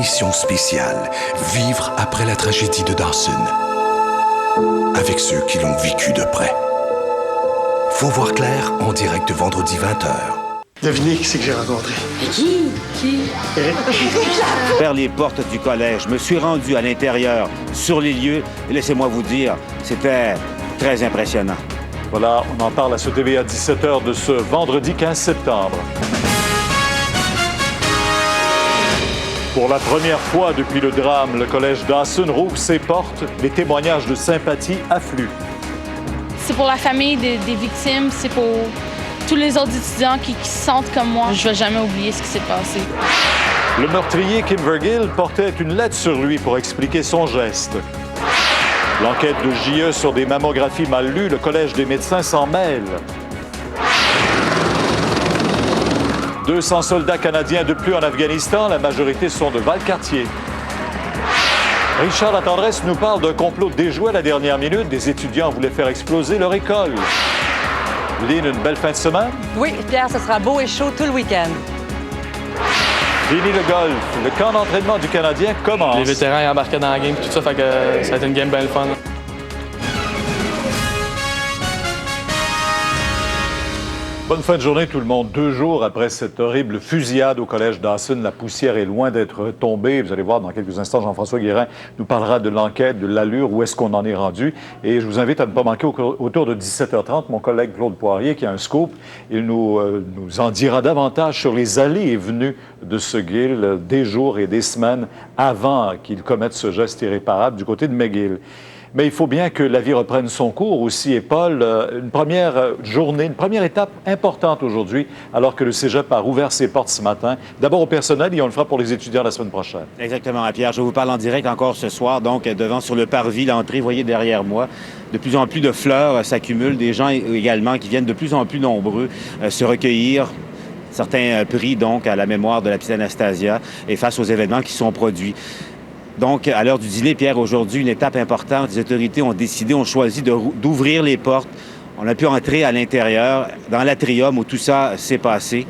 émission spéciale Vivre après la tragédie de Dawson. Avec ceux qui l'ont vécu de près. Faut voir clair en direct vendredi 20h. Devinez qui c'est que j'ai rencontré. Qui? Vers les portes du collège, je me suis rendu à l'intérieur, sur les lieux, et laissez-moi vous dire, c'était très impressionnant. Voilà, on en parle à ce TV à 17h de ce vendredi 15 septembre. Pour la première fois depuis le drame, le collège Dawson rouvre ses portes. Les témoignages de sympathie affluent. C'est pour la famille des victimes, c'est pour tous les autres étudiants qui se sentent comme moi. Je ne vais jamais oublier ce qui s'est passé. Le meurtrier Kim Vergil portait une lettre sur lui pour expliquer son geste. L'enquête de JE sur des mammographies mal lues, le Collège des médecins s'en mêle. 200 soldats canadiens de plus en Afghanistan, la majorité sont de Valcartier. Richard Latendresse nous parle d'un complot déjoué à la dernière minute. Des étudiants voulaient faire exploser leur école. Lynn, une belle fin de semaine? Oui, Pierre, ce sera beau et chaud tout le week-end. Fini le golf. Le camp d'entraînement du Canadien commence. Les vétérans embarquaient dans la game, tout ça, fait que ça a été une game bien le fun. Bonne fin de journée tout le monde. 2 jours après cette horrible fusillade au collège Dawson, la poussière est loin d'être tombée. Vous allez voir dans quelques instants, Jean-François Guérin nous parlera de l'enquête, de l'allure, où est-ce qu'on en est rendu. Et je vous invite à ne pas manquer autour de 17h30 mon collègue Claude Poirier qui a un scoop. Il nous en dira davantage sur les allées et venues de ce Gill des jours et des semaines avant qu'il commette ce geste irréparable du côté de McGill. Mais il faut bien que la vie reprenne son cours aussi. Et Paul, une première journée, une première étape importante aujourd'hui, alors que le Cégep a rouvert ses portes ce matin. D'abord au personnel et on le fera pour les étudiants la semaine prochaine. Exactement, Pierre. Je vous parle en direct encore ce soir, donc devant sur le parvis, l'entrée, vous voyez derrière moi. De plus en plus de fleurs s'accumulent, des gens également qui viennent de plus en plus nombreux se recueillir. Certains prix, donc, à la mémoire de la petite Anastasia et face aux événements qui sont produits. Donc, à l'heure du dîner, Pierre, aujourd'hui, une étape importante. Les autorités ont choisi d'ouvrir les portes. On a pu entrer à l'intérieur, dans l'atrium où tout ça s'est passé,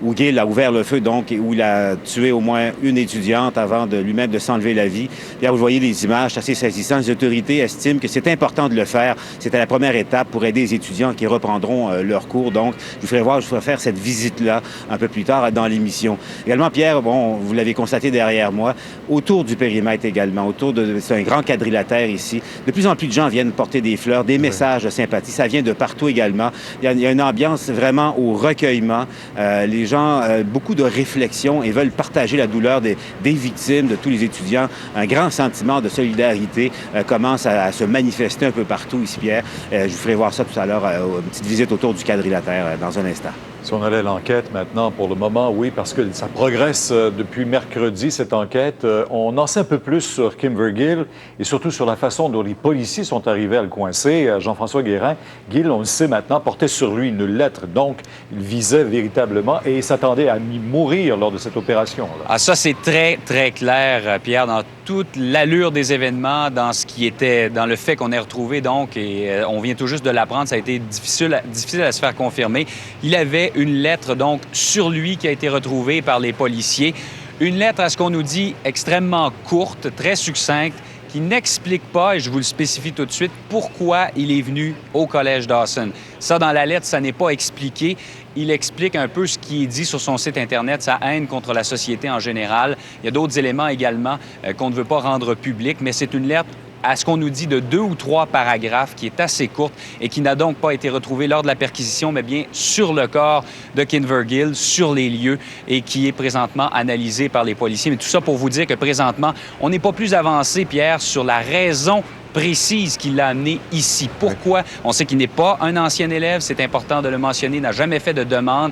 où Gill a ouvert le feu, donc, et où il a tué au moins une étudiante avant de lui-même de s'enlever la vie. Pierre, vous voyez les images, c'est assez saisissant. Les autorités estiment que c'est important de le faire. C'était la première étape pour aider les étudiants qui reprendront leur cours. Donc, je vous ferai faire cette visite-là un peu plus tard dans l'émission. Également, Pierre, bon, vous l'avez constaté derrière moi, autour du périmètre également, c'est un grand quadrilatère ici. De plus en plus de gens viennent porter des fleurs, des messages de sympathie. Ça vient de partout également. Il y a une ambiance vraiment au recueillement. Les gens, beaucoup de réflexion et veulent partager la douleur des victimes, de tous les étudiants. Un grand sentiment de solidarité commence à se manifester un peu partout ici, Pierre. Je vous ferai voir ça tout à l'heure, une petite visite autour du quadrilatère dans un instant. Si on allait à l'enquête maintenant, pour le moment, oui, parce que ça progresse depuis mercredi, cette enquête. On en sait un peu plus sur Kim Vergil et surtout sur la façon dont les policiers sont arrivés à le coincer. Jean-François Guérin, Gill, on le sait maintenant, portait sur lui une lettre. Donc, il visait véritablement et s'attendait à mourir lors de cette opération-là. Ah, ça, c'est très, très clair, Pierre, dans toute l'allure des événements, dans ce qui était, dans le fait qu'on ait retrouvé, donc, et on vient tout juste de l'apprendre, ça a été difficile à se faire confirmer. Il avait une lettre, donc, sur lui qui a été retrouvée par les policiers. Une lettre, à ce qu'on nous dit, extrêmement courte, très succincte, qui n'explique pas, et je vous le spécifie tout de suite, pourquoi il est venu au Collège Dawson. Ça, dans la lettre, ça n'est pas expliqué. Il explique un peu ce qui est dit sur son site Internet, sa haine contre la société en général. Il y a d'autres éléments également qu'on ne veut pas rendre publics, mais c'est une lettre à ce qu'on nous dit de 2 ou 3 paragraphes qui est assez courte et qui n'a donc pas été retrouvée lors de la perquisition, mais bien sur le corps de Kim Vergil, sur les lieux et qui est présentement analysée par les policiers. Mais tout ça pour vous dire que présentement, on n'est pas plus avancé, Pierre, sur la raison précise qui l'a amené ici. Pourquoi? On sait qu'il n'est pas un ancien élève, c'est important de le mentionner, n'a jamais fait de demande.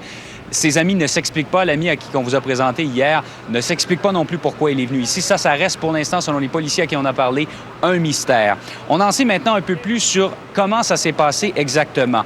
Ses amis ne s'expliquent pas. L'ami à qui on vous a présenté hier ne s'explique pas non plus pourquoi il est venu ici. Ça reste pour l'instant, selon les policiers à qui on a parlé, un mystère. On en sait maintenant un peu plus sur comment ça s'est passé exactement.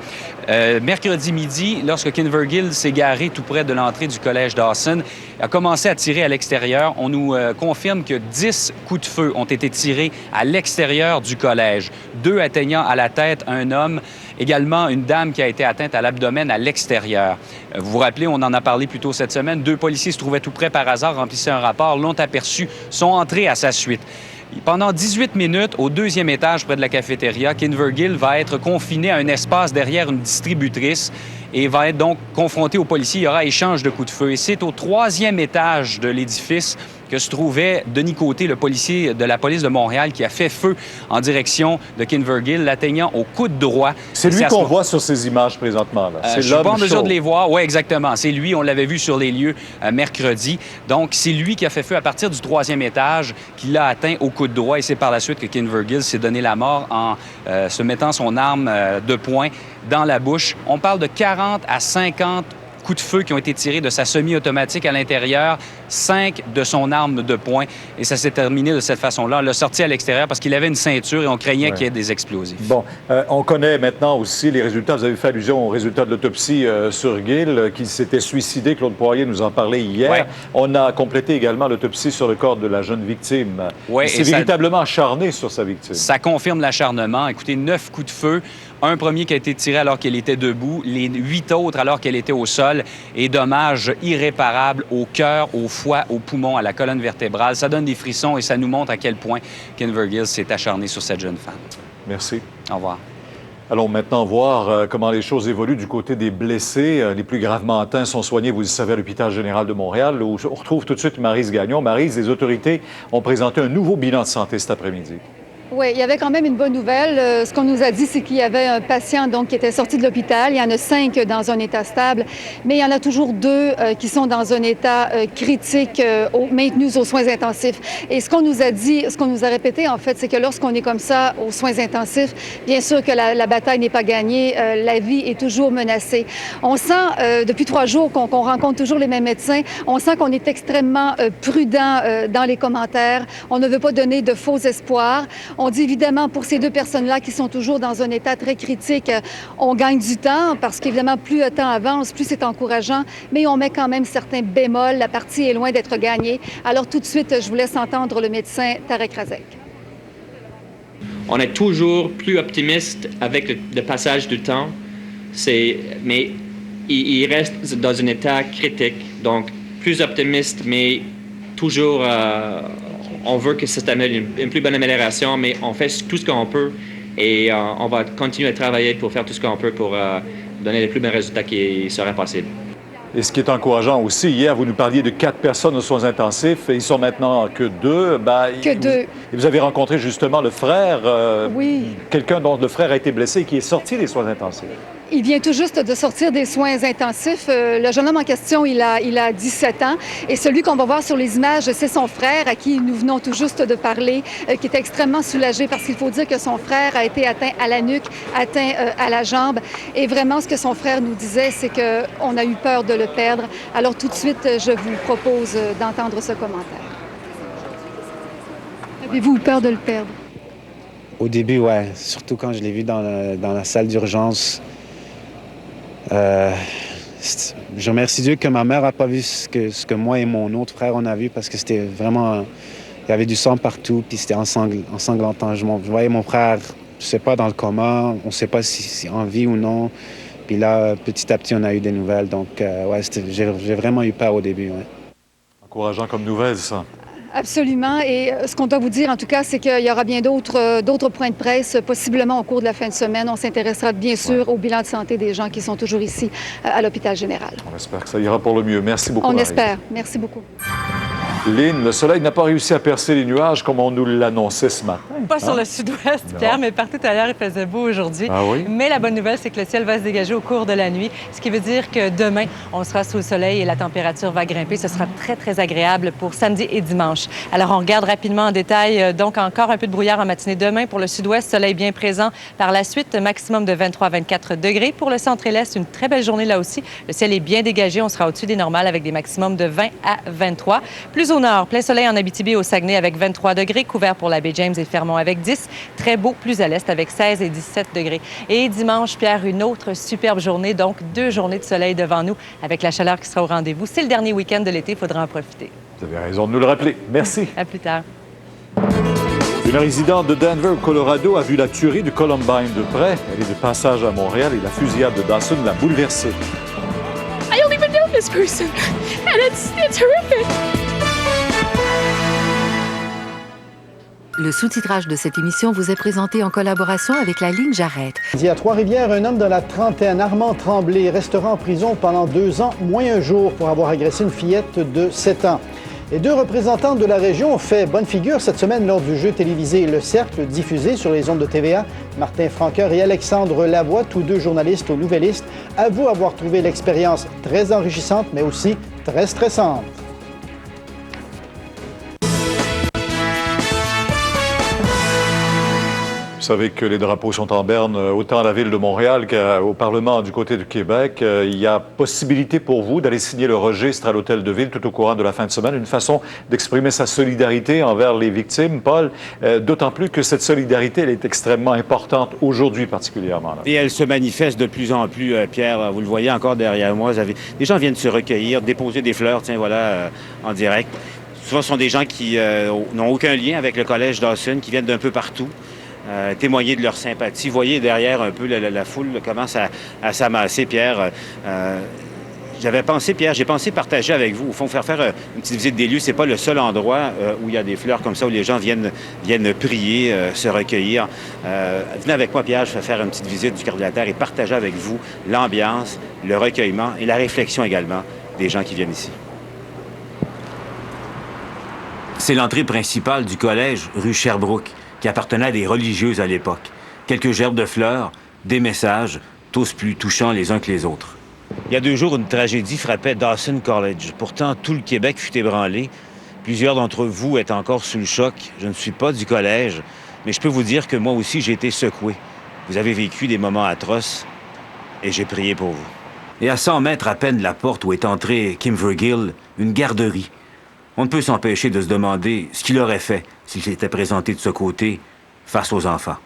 Mercredi midi, lorsque Kim Vergil s'est garé tout près de l'entrée du collège Dawson, a commencé à tirer à l'extérieur. On nous confirme que 10 coups de feu ont été tirés à l'extérieur du collège. 2 atteignant à la tête un homme Également, une dame qui a été atteinte à l'abdomen à l'extérieur. Vous vous rappelez, on en a parlé plus tôt cette semaine. 2 policiers se trouvaient tout près par hasard, remplissaient un rapport, l'ont aperçu, sont entrés à sa suite. Pendant 18 minutes, au 2e étage près de la cafétéria, Kinvergill va être confiné à un espace derrière une distributrice et va être donc confronté aux policiers. Il y aura échange de coups de feu. Et c'est au 3e étage de l'édifice que se trouvait Denis Côté, le policier de la police de Montréal, qui a fait feu en direction de Kinvergill, l'atteignant au coude droit. C'est lui qu'on voit sur ces images présentement. Là. Je ne suis pas en mesure de les voir. Oui, exactement. C'est lui. On l'avait vu sur les lieux mercredi. Donc, c'est lui qui a fait feu à partir du 3e étage, qui l'a atteint au coude droit. Et c'est par la suite que Kinvergill s'est donné la mort en se mettant son arme de poing dans la bouche. On parle de 40 à 50 coups de feu qui ont été tirés de sa semi-automatique à l'intérieur, 5 de son arme de poing. Et ça s'est terminé de cette façon-là. On l'a sorti à l'extérieur parce qu'il avait une ceinture et on craignait qu'il y ait des explosifs. Bon, on connaît maintenant aussi les résultats. Vous avez fait allusion aux résultats de l'autopsie sur Gill, qui s'était suicidé. Claude Poirier nous en parlait hier. Ouais. On a complété également l'autopsie sur le corps de la jeune victime. Ouais, il s'est véritablement acharné sur sa victime. Ça confirme l'acharnement. Écoutez, 9 coups de feu. Un premier qui a été tiré alors qu'elle était debout, les 8 autres alors qu'elle était au sol, et dommages irréparables au cœur, au foie, au poumon, à la colonne vertébrale. Ça donne des frissons et ça nous montre à quel point Kinvergill s'est acharné sur cette jeune femme. Merci. Au revoir. Allons maintenant voir comment les choses évoluent du côté des blessés. Les plus gravement atteints sont soignés, vous le savez, à l'hôpital général de Montréal, où on retrouve tout de suite Maryse Gagnon. Maryse, les autorités ont présenté un nouveau bilan de santé cet après-midi. Oui, il y avait quand même une bonne nouvelle. Ce qu'on nous a dit, c'est qu'il y avait un patient donc, qui était sorti de l'hôpital. Il y en a 5 dans un état stable, mais il y en a toujours 2 qui sont dans un état critique, maintenus aux soins intensifs. Et ce qu'on nous a dit, ce qu'on nous a répété, en fait, c'est que lorsqu'on est comme ça aux soins intensifs, bien sûr que la bataille n'est pas gagnée, la vie est toujours menacée. On sent, depuis 3 jours qu'on rencontre toujours les mêmes médecins, on sent qu'on est extrêmement prudent dans les commentaires. On ne veut pas donner de faux espoirs. On dit évidemment pour ces 2 personnes-là qui sont toujours dans un état très critique, on gagne du temps parce qu'évidemment, plus le temps avance, plus c'est encourageant, mais on met quand même certains bémols. La partie est loin d'être gagnée. Alors tout de suite, je vous laisse entendre le médecin Tarek Razek. On est toujours plus optimiste avec le passage du temps, mais il reste dans un état critique, donc plus optimiste, mais toujours... on veut que ça amène une plus bonne amélioration, mais on fait tout ce qu'on peut et on va continuer à travailler pour faire tout ce qu'on peut pour donner les plus bons résultats qui seraient possibles. Et ce qui est encourageant aussi, hier, vous nous parliez de 4 personnes aux soins intensifs et ils sont maintenant que 2. Que 2. Vous avez rencontré justement le frère, oui. Quelqu'un dont le frère a été blessé et qui est sorti des soins intensifs. Il vient tout juste de sortir des soins intensifs. Le jeune homme en question, il a 17 ans. Et celui qu'on va voir sur les images, c'est son frère à qui nous venons tout juste de parler, qui est extrêmement soulagé parce qu'il faut dire que son frère a été atteint à la nuque, atteint à la jambe. Et vraiment, ce que son frère nous disait, c'est qu'on a eu peur de le perdre. Alors tout de suite, je vous propose d'entendre ce commentaire. Avez-vous eu peur de le perdre? Au début, oui. Surtout quand je l'ai vu dans la salle d'urgence. Je remercie Dieu que ma mère n'a pas vu ce que moi et mon autre frère on a vu parce que c'était vraiment... Il y avait du sang partout, puis c'était ensanglantant. Je voyais mon frère, je sais pas, dans le coma, on ne sait pas si c'est en vie ou non. Puis là, petit à petit, on a eu des nouvelles. Donc, ouais, j'ai vraiment eu peur au début. Ouais. Encourageant comme nouvelle, ça. Absolument. Et ce qu'on doit vous dire, en tout cas, c'est qu'il y aura bien d'autres points de presse, possiblement au cours de la fin de semaine. On s'intéressera bien sûr au bilan de santé des gens qui sont toujours ici à l'hôpital général. On espère que ça ira pour le mieux. Merci beaucoup. On espère. Merci beaucoup. Lynn, le soleil n'a pas réussi à percer les nuages comme on nous l'annonçait ce matin. Pas sur le sud-ouest, Pierre, mais partout ailleurs, il faisait beau aujourd'hui. Ah oui? Mais la bonne nouvelle, c'est que le ciel va se dégager au cours de la nuit, ce qui veut dire que demain, on sera sous le soleil et la température va grimper. Ce sera très, très agréable pour samedi et dimanche. Alors, on regarde rapidement en détail. Donc, encore un peu de brouillard en matinée demain pour le sud-ouest, soleil bien présent. Par la suite, maximum de 23 à 24 degrés. Pour le centre et l'est, une très belle journée là aussi. Le ciel est bien dégagé. On sera au-dessus des normales avec des maximums de 20 à 23. Plus au nord, plein soleil en Abitibi au Saguenay avec 23 degrés, couvert pour la baie James et Fermont avec 10. Très beau, plus à l'est avec 16 et 17 degrés. Et dimanche, Pierre, une autre superbe journée, donc 2 journées de soleil devant nous avec la chaleur qui sera au rendez-vous. C'est le dernier week-end de l'été, il faudra en profiter. Vous avez raison de nous le rappeler. Merci. À plus tard. Une résidente de Denver, au Colorado, a vu la tuerie de Columbine de près. Elle est de passage à Montréal et la fusillade de Dawson l'a bouleversée. I don't even know this person, and it's horrific. Le sous-titrage de cette émission vous est présenté en collaboration avec la ligne J'arrête. À Trois-Rivières, un homme de la trentaine, Armand Tremblay, restera en prison pendant 2 ans, moins un jour, pour avoir agressé une fillette de 7 ans. Les 2 représentantes de la région ont fait bonne figure cette semaine lors du jeu télévisé Le Cercle, diffusé sur les ondes de TVA. Martin Franqueur et Alexandre Lavoie, tous 2 journalistes au Nouvelliste, avouent avoir trouvé l'expérience très enrichissante, mais aussi très stressante. Vous savez que les drapeaux sont en berne autant à la Ville de Montréal qu'au Parlement du côté du Québec. Il y a possibilité pour vous d'aller signer le registre à l'Hôtel de Ville tout au courant de la fin de semaine. Une façon d'exprimer sa solidarité envers les victimes, Paul, d'autant plus que cette solidarité, elle est extrêmement importante aujourd'hui particulièrement. Là. Et elle se manifeste de plus en plus, Pierre. Vous le voyez encore derrière moi. Les gens viennent se recueillir, déposer des fleurs, tiens, voilà, en direct. Souvent, ce sont des gens qui n'ont aucun lien avec le Collège Dawson, qui viennent d'un peu partout. Témoigner de leur sympathie. Vous voyez derrière un peu la foule commence à s'amasser, Pierre. J'ai pensé partager avec vous, au fond, faire une petite visite des lieux. C'est pas le seul endroit où il y a des fleurs comme ça, où les gens viennent prier, se recueillir. Venez avec moi, Pierre, je vais faire une petite visite du cœur de la terre et partager avec vous l'ambiance, le recueillement et la réflexion également des gens qui viennent ici. C'est l'entrée principale du collège rue Sherbrooke, qui appartenait à des religieuses à l'époque. Quelques gerbes de fleurs, des messages, tous plus touchants les uns que les autres. Il y a 2 jours, une tragédie frappait Dawson College. Pourtant, tout le Québec fut ébranlé. Plusieurs d'entre vous êtes encore sous le choc. Je ne suis pas du collège, mais je peux vous dire que moi aussi, j'ai été secoué. Vous avez vécu des moments atroces et j'ai prié pour vous. Et à 100 mètres à peine de la porte où est entrée Kim Vergil, une garderie. On ne peut s'empêcher de se demander ce qu'il aurait fait s'il s'était présenté de ce côté face aux enfants.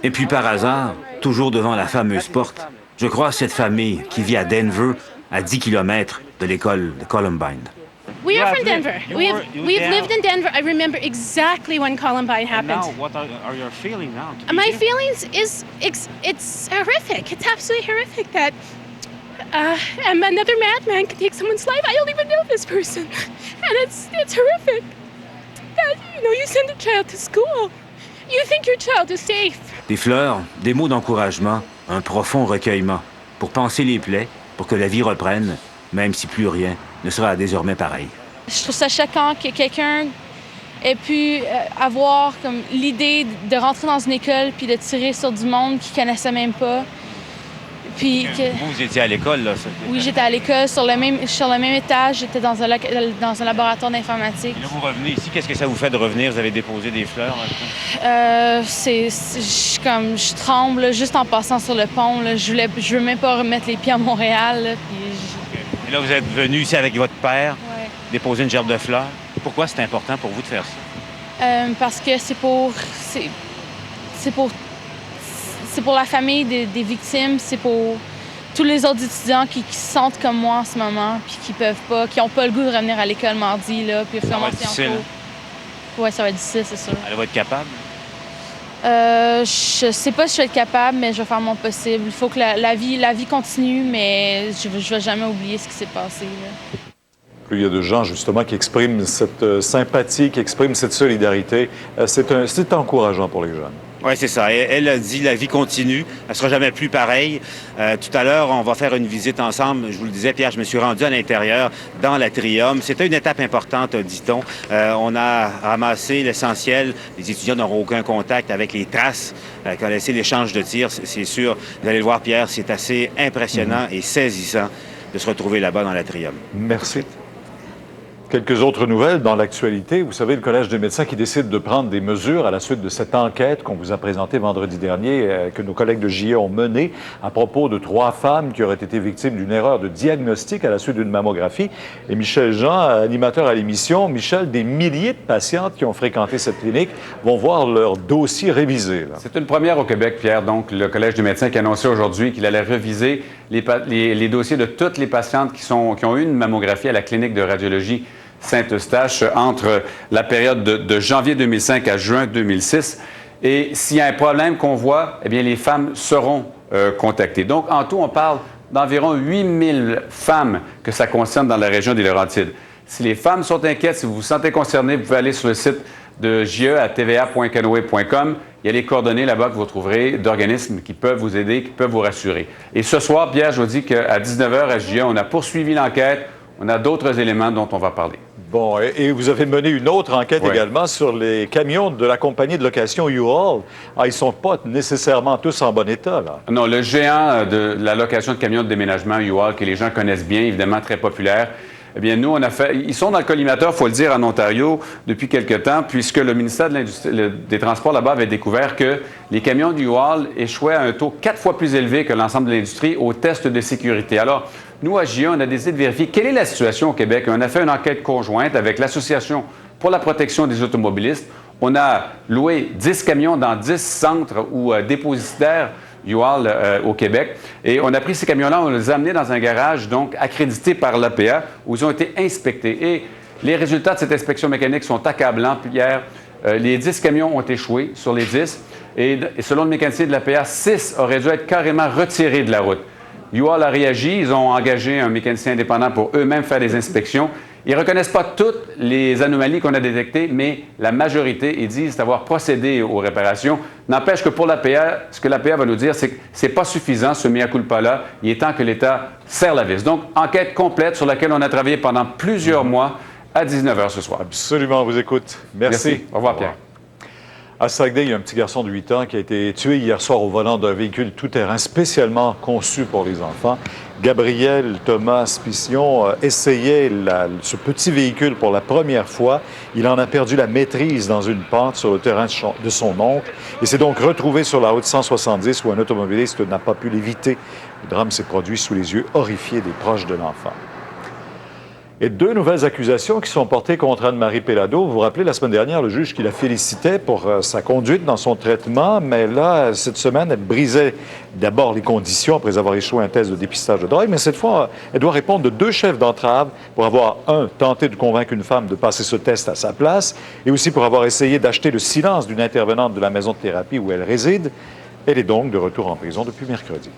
Et puis par hasard, toujours devant la fameuse porte, je croise cette famille qui vit à Denver, à 10 km de l'école de Columbine. We are from Denver. We've lived in Denver. I remember exactly when Columbine happened. Now, what are your feelings now? My feelings it's horrific. It's absolutely horrific that another madman could take someone's life. I don't even know this person, and it's horrific. That you send a child to school, you think your child is safe. Des fleurs, des mots d'encouragement, un profond recueillement pour panser les plaies, pour que la vie reprenne, même si plus rien ne sera désormais pareil. Je trouve ça choquant que quelqu'un ait pu avoir comme l'idée de rentrer dans une école puis de tirer sur du monde qu'il connaissait même pas. Puis Vous étiez à l'école, là? Oui, j'étais à l'école, sur le même étage. J'étais dans un laboratoire d'informatique. Et là, vous revenez ici. Qu'est-ce que ça vous fait de revenir? Vous avez déposé des fleurs? Je tremble là, juste en passant sur le pont. Là. Je veux même pas remettre les pieds à Montréal. Là, Et là, vous êtes venu ici avec votre père, déposer une gerbe de fleurs. Pourquoi c'est important pour vous de faire ça? Parce que c'est pour la famille des victimes, c'est pour tous les autres étudiants qui se sentent comme moi en ce moment, puis qui n'ont pas le goût de revenir à l'école mardi, là, puis recommencer en cours. Oui, ça va être difficile, c'est sûr. Elle va être capable? Je sais pas si je vais être capable, mais je vais faire mon possible. Il faut que la vie continue, mais je vais jamais oublier ce qui s'est passé. Là. Plus il y a de gens, justement, qui expriment cette sympathie, qui expriment cette solidarité, c'est encourageant pour les jeunes. Oui, c'est ça. Elle a dit la vie continue. Elle sera jamais plus pareille. Tout à l'heure, on va faire une visite ensemble. Je vous le disais, Pierre, je me suis rendu à l'intérieur, dans l'atrium. C'était une étape importante, dit-on. On a ramassé l'essentiel. Les étudiants n'auront aucun contact avec les traces qu'a laissé l'échange de tirs. C'est sûr. Vous allez le voir, Pierre, c'est assez impressionnant et saisissant de se retrouver là-bas dans l'atrium. Merci. Quelques autres nouvelles dans l'actualité. Vous savez, le Collège des médecins qui décide de prendre des mesures à la suite de cette enquête qu'on vous a présentée vendredi dernier, que nos collègues de JE ont menée à propos de 3 femmes qui auraient été victimes d'une erreur de diagnostic à la suite d'une mammographie. Et Michel Jean, animateur à l'émission, Michel, des milliers de patientes qui ont fréquenté cette clinique vont voir leur dossier révisé. C'est une première au Québec, Pierre. Donc, le Collège des médecins qui a annoncé aujourd'hui qu'il allait réviser les dossiers de toutes les patientes qui ont eu une mammographie à la clinique de radiologie Saint-Eustache entre la période de janvier 2005 à juin 2006. Et s'il y a un problème qu'on voit, eh bien, les femmes seront contactées. Donc, en tout, on parle d'environ 8000 femmes que ça concerne dans la région des Laurentides. Si les femmes sont inquiètes, si vous vous sentez concerné, vous pouvez aller sur le site de JE à tva.canoué.com. Il y a les coordonnées là-bas que vous trouverez d'organismes qui peuvent vous aider, qui peuvent vous rassurer. Et ce soir, Pierre, je vous dis qu'à 19h à JE, on a poursuivi l'enquête. On a d'autres éléments dont on va parler. Bon, et vous avez mené une autre enquête également sur les camions de la compagnie de location U-Haul. Ah, ils ne sont pas nécessairement tous en bon état, là. Non, le géant de la location de camions de déménagement U-Haul, que les gens connaissent bien, évidemment très populaire, eh bien, nous, on a fait... Ils sont dans le collimateur, il faut le dire, en Ontario depuis quelque temps, puisque le ministère des Transports là-bas avait découvert que les camions du U-Haul échouaient à un taux 4 fois plus élevé que l'ensemble de l'industrie aux tests de sécurité. Alors, nous, à JE, on a décidé de vérifier quelle est la situation au Québec. On a fait une enquête conjointe avec l'Association pour la protection des automobilistes. On a loué 10 camions dans 10 centres ou dépositaires U-Haul au Québec. Et on a pris ces camions-là, on les a amenés dans un garage, donc accrédité par l'APA, où ils ont été inspectés. Et les résultats de cette inspection mécanique sont accablants, Pierre. Les 10 camions ont échoué sur les 10. Et selon le mécanicien de l'APA, 6 auraient dû être carrément retirés de la route. U-Haul a réagi, ils ont engagé un mécanicien indépendant pour eux-mêmes faire des inspections. Ils ne reconnaissent pas toutes les anomalies qu'on a détectées, mais la majorité, ils disent avoir procédé aux réparations. N'empêche que pour l'APA, ce que l'APA va nous dire, c'est que ce n'est pas suffisant, ce mea culpa-là. Il est temps que l'État serre la vis. Donc, enquête complète sur laquelle on a travaillé pendant plusieurs mois à 19h ce soir. Absolument, on vous écoute. Merci. Au revoir, Pierre. À Saguenay, il y a un petit garçon de 8 ans qui a été tué hier soir au volant d'un véhicule tout-terrain spécialement conçu pour les enfants. Gabriel Thomas Pission essayait ce petit véhicule pour la première fois. Il en a perdu la maîtrise dans une pente sur le terrain de son oncle et s'est donc retrouvé sur la route 170 où un automobiliste n'a pas pu l'éviter. Le drame s'est produit sous les yeux horrifiés des proches de l'enfant. Et 2 nouvelles accusations qui sont portées contre Anne-Marie Pellado. Vous vous rappelez, la semaine dernière, le juge qui la félicitait pour sa conduite dans son traitement, mais là, cette semaine, elle brisait d'abord les conditions après avoir échoué un test de dépistage de drogue, mais cette fois, elle doit répondre de 2 chefs d'entrave pour avoir, tenté de convaincre une femme de passer ce test à sa place, et aussi pour avoir essayé d'acheter le silence d'une intervenante de la maison de thérapie où elle réside. Elle est donc de retour en prison depuis mercredi.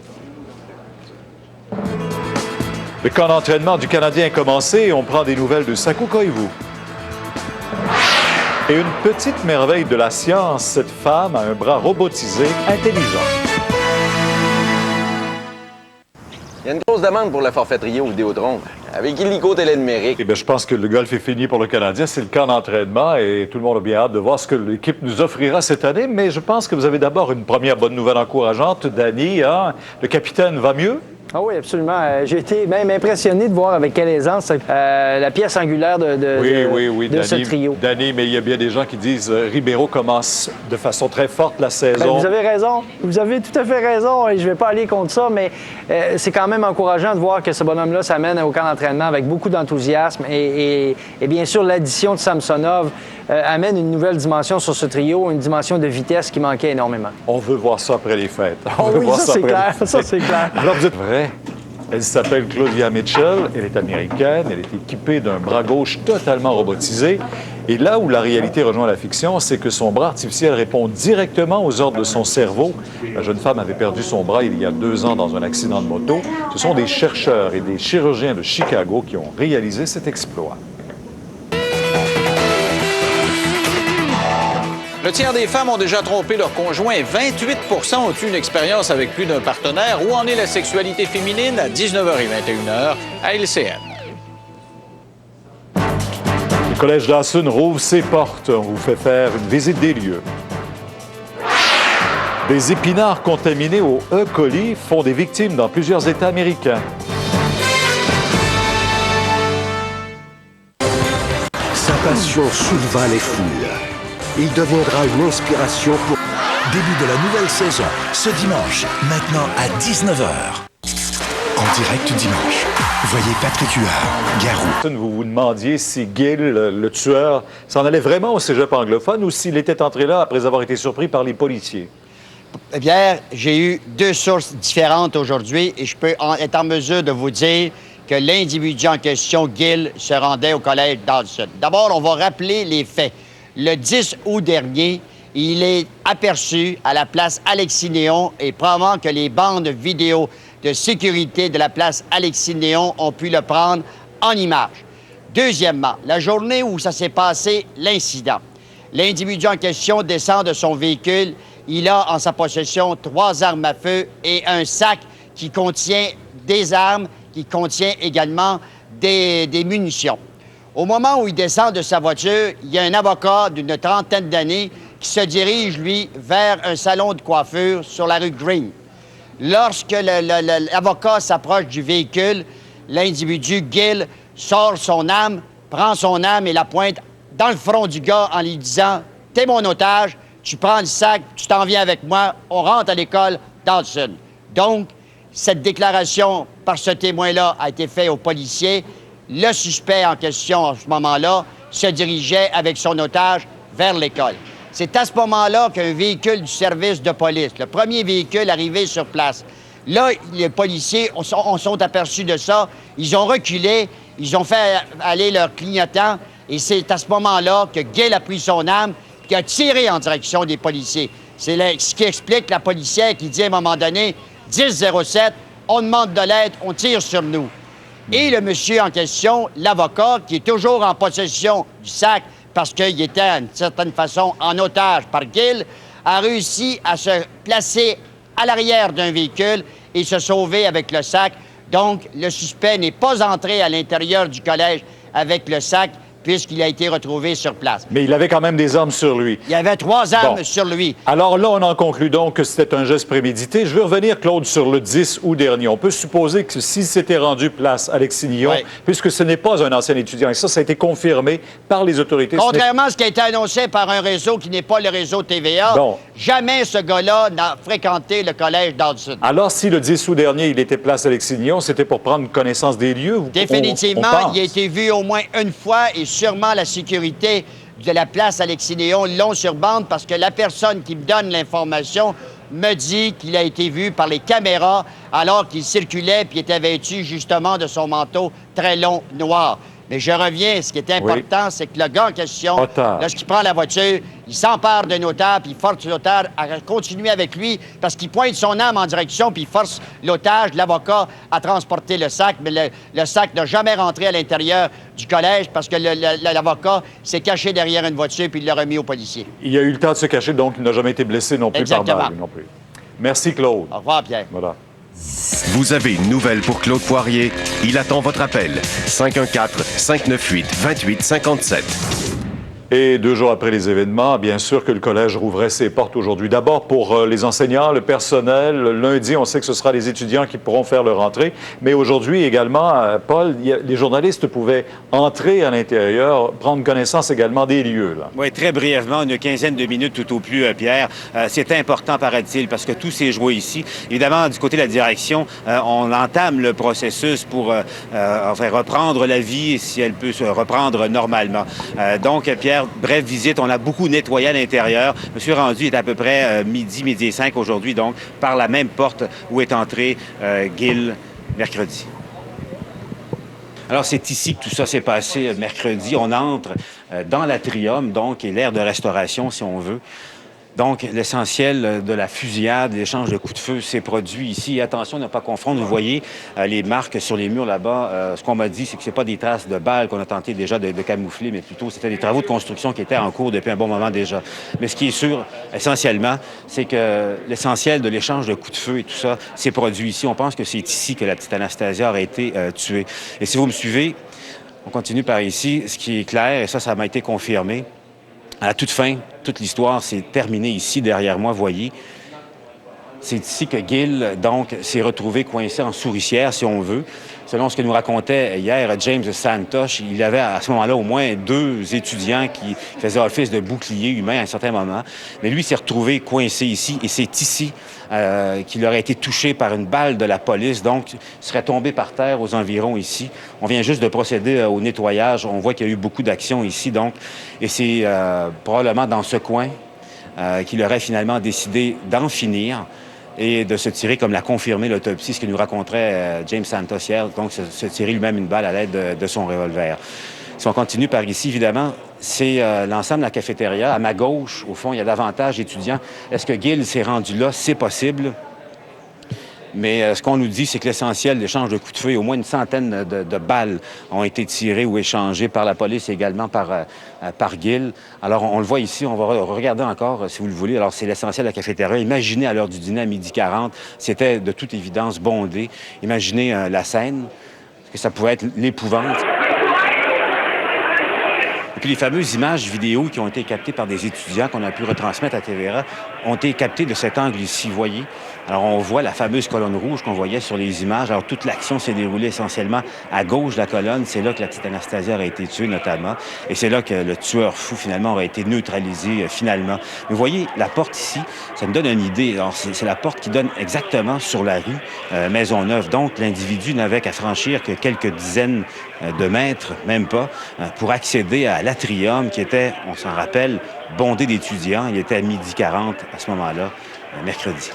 Le camp d'entraînement du Canadien est commencé et on prend des nouvelles de Saku Koivu. Et une petite merveille de la science, cette femme a un bras robotisé intelligent. Il y a une grosse demande pour le forfait trio au Vidéotron. Avec illico télénumérique. Eh bien, je pense que le golf est fini pour le Canadien. C'est le camp d'entraînement et tout le monde a bien hâte de voir ce que l'équipe nous offrira cette année. Mais je pense que vous avez d'abord une première bonne nouvelle encourageante. Danny, le capitaine va mieux? Ah oui, absolument. J'ai été même impressionné de voir avec quelle aisance la pièce angulaire de Danny, ce trio. Danny, mais il y a bien des gens qui disent Ribeiro commence de façon très forte la saison. Vous avez raison. Vous avez tout à fait raison. Et je ne vais pas aller contre ça, mais c'est quand même encourageant de voir que ce bonhomme-là s'amène au camp d'entraînement avec beaucoup d'enthousiasme. Et bien sûr, l'addition de Samsonov amène une nouvelle dimension sur ce trio, une dimension de vitesse qui manquait énormément. On veut voir ça après les fêtes. Ça, c'est clair. Ça, c'est clair. Alors, vous êtes vrai. Elle s'appelle Claudia Mitchell, elle est américaine, elle est équipée d'un bras gauche totalement robotisé. Et là où la réalité rejoint la fiction, c'est que son bras artificiel répond directement aux ordres de son cerveau. La jeune femme avait perdu son bras il y a 2 ans dans un accident de moto. Ce sont des chercheurs et des chirurgiens de Chicago qui ont réalisé cet exploit. Le tiers des femmes ont déjà trompé leur conjoint et 28 ont eu une expérience avec plus d'un partenaire. Où en est la sexualité féminine à 19h et 21h à LCN? Le Collège Dawson rouvre ses portes. On vous fait faire une visite des lieux. Des épinards contaminés au E. coli font des victimes dans plusieurs États américains. Sa passion souleva les foules. Il deviendra une inspiration pour... Début de la nouvelle saison, ce dimanche, maintenant à 19h. En direct dimanche, voyez Patrick Huard, Garou. Vous vous demandiez si Gill, le tueur, s'en allait vraiment au cégep anglophone ou s'il était entré là après avoir été surpris par les policiers? Pierre, j'ai eu 2 sources différentes aujourd'hui et je peux être en mesure de vous dire que l'individu en question, Gill, se rendait au collège Dodson. D'abord, on va rappeler les faits. Le 10 août dernier, il est aperçu à la place Alexis-Néon et probablement que les bandes vidéo de sécurité de la place Alexis-Néon ont pu le prendre en image. Deuxièmement, la journée où ça s'est passé, l'incident. L'individu en question descend de son véhicule. Il a en sa possession 3 armes à feu et un sac qui contient des armes, qui contient également des munitions. Au moment où il descend de sa voiture, il y a un avocat d'une trentaine d'années qui se dirige, lui, vers un salon de coiffure sur la rue Green. Lorsque l'avocat s'approche du véhicule, l'individu, Gill, sort son arme, prend son arme et la pointe dans le front du gars en lui disant « T'es mon otage, tu prends le sac, tu t'en viens avec moi, on rentre à l'école Dodson. » Donc, cette déclaration par ce témoin-là a été faite aux policiers. Le suspect en question, à ce moment-là, se dirigeait avec son otage vers l'école. C'est à ce moment-là qu'un véhicule du service de police, le premier véhicule arrivé sur place, là, les policiers sont aperçus de ça. Ils ont reculé, ils ont fait aller leur clignotant, et c'est à ce moment-là que Gill a pris son arme et a tiré en direction des policiers. C'est ce qui explique la policière qui dit à un moment donné, 10-07, on demande de l'aide, on tire sur nous. Et le monsieur en question, l'avocat, qui est toujours en possession du sac parce qu'il était, d'une certaine façon, en otage par Gill, a réussi à se placer à l'arrière d'un véhicule et se sauver avec le sac. Donc, le suspect n'est pas entré à l'intérieur du collège avec le sac puisqu'il a été retrouvé sur place. Mais il avait quand même des armes sur lui. Il y avait 3 armes sur lui. Alors là, on en conclut donc que c'était un geste prémédité. Je veux revenir, Claude, sur le 10 août dernier. On peut supposer que s'il s'était rendu place Alexis-Néon, puisque ce n'est pas un ancien étudiant, et ça a été confirmé par les autorités. Contrairement à ce qui a été annoncé par un réseau qui n'est pas le réseau TVA, jamais ce gars-là n'a fréquenté le collège Dodson. Alors, si le 10 août dernier, il était place Alexis-Néon, c'était pour prendre connaissance des lieux? Définitivement, il a été vu au moins une fois et sûrement la sécurité de la place Alexis-Néon l'ont sur bande parce que la personne qui me donne l'information me dit qu'il a été vu par les caméras alors qu'il circulait puis était vêtu justement de son manteau très long noir. Mais je reviens, ce qui est important, c'est que le gars en question, lorsqu'il prend la voiture, il s'empare d'un otage, puis il force l'otage à continuer avec lui parce qu'il pointe son arme en direction, puis il force l'otage, l'avocat, à transporter le sac. Mais le sac n'a jamais rentré à l'intérieur du collège parce que l'avocat s'est caché derrière une voiture, puis il l'a remis aux policiers. Il a eu le temps de se cacher, donc il n'a jamais été blessé non plus par balle. Non plus. Merci, Claude. Au revoir, Pierre. Voilà. Vous avez une nouvelle pour Claude Poirier? Il attend votre appel. 514-598-2857. Et 2 jours après les événements, bien sûr que le collège rouvrait ses portes aujourd'hui. D'abord pour les enseignants, le personnel. Lundi, on sait que ce sera les étudiants qui pourront faire leur entrée. Mais aujourd'hui également, Paul, les journalistes pouvaient entrer à l'intérieur, prendre connaissance également des lieux. Là. Oui, très brièvement, une quinzaine de minutes tout au plus, Pierre. C'est important, paraît-il, parce que tout s'est joué ici. Évidemment, du côté de la direction, on entame le processus pour reprendre la vie si elle peut se reprendre normalement. Donc, Pierre, bref visite, on a beaucoup nettoyé à l'intérieur. Monsieur rendu est à peu près midi et 5 aujourd'hui, donc par la même porte où est entré Gill mercredi. Alors, c'est ici que tout ça s'est passé mercredi. On entre dans l'atrium, donc, et l'aire de restauration, si on veut. Donc, l'essentiel de la fusillade, l'échange de coups de feu s'est produit ici. Et attention à ne pas confondre. Vous voyez les marques sur les murs là-bas. Ce qu'on m'a dit, c'est que ce n'est pas des traces de balles qu'on a tenté déjà de camoufler, mais plutôt c'était des travaux de construction qui étaient en cours depuis un bon moment déjà. Mais ce qui est sûr, essentiellement, c'est que l'essentiel de l'échange de coups de feu et tout ça s'est produit ici. On pense que c'est ici que la petite Anastasia aurait été tuée. Et si vous me suivez, on continue par ici. Ce qui est clair, et ça m'a été confirmé, à la toute fin, toute l'histoire s'est terminée ici, derrière moi, voyez. C'est ici que Gill, donc, s'est retrouvé coincé en souricière, si on veut. Selon ce que nous racontait hier James Santosh, il y avait à ce moment-là au moins 2 étudiants qui faisaient office de bouclier humain à un certain moment. Mais lui s'est retrouvé coincé ici, et c'est ici qu'il aurait été touché par une balle de la police, donc il serait tombé par terre aux environs ici. On vient juste de procéder au nettoyage. On voit qu'il y a eu beaucoup d'actions ici, donc, et c'est probablement dans ce coin qu'il aurait finalement décidé d'en finir. et de se tirer, comme l'a confirmé l'autopsie, ce que nous raconterait James Santos hier, donc se tirer lui-même une balle à l'aide de son revolver. Si on continue par ici, évidemment, c'est l'ensemble de la cafétéria. À ma gauche, au fond, il y a davantage d'étudiants. Est-ce que Gill s'est rendu là? C'est possible. Mais ce qu'on nous dit, c'est que l'essentiel, l'échange de coups de feu, au moins une centaine de balles ont été tirées ou échangées par la police et également par Gill. Alors, on le voit ici, on va regarder encore, si vous le voulez. Alors, c'est l'essentiel de la cafétéria. Imaginez à l'heure du dîner, à 12h40, c'était de toute évidence bondé. Imaginez la scène, que ça pouvait être l'épouvante. Et puis les fameuses images vidéo qui ont été captées par des étudiants qu'on a pu retransmettre à TVA ont été captées de cet angle ici, vous voyez. Alors on voit la fameuse colonne rouge qu'on voyait sur les images. Alors toute l'action s'est déroulée essentiellement à gauche de la colonne. C'est là que la petite Anastasia aurait été tuée notamment. Et c'est là que le tueur fou finalement aurait été neutralisé finalement. Mais vous voyez, la porte ici, ça nous donne une idée. Alors c'est la porte qui donne exactement sur la rue Maisonneuve. Donc l'individu n'avait qu'à franchir que quelques dizaines de mètres, même pas, pour accéder à l'atrium qui était, on s'en rappelle, bondé d'étudiants. Il était à 12h40 à ce moment-là, mercredi.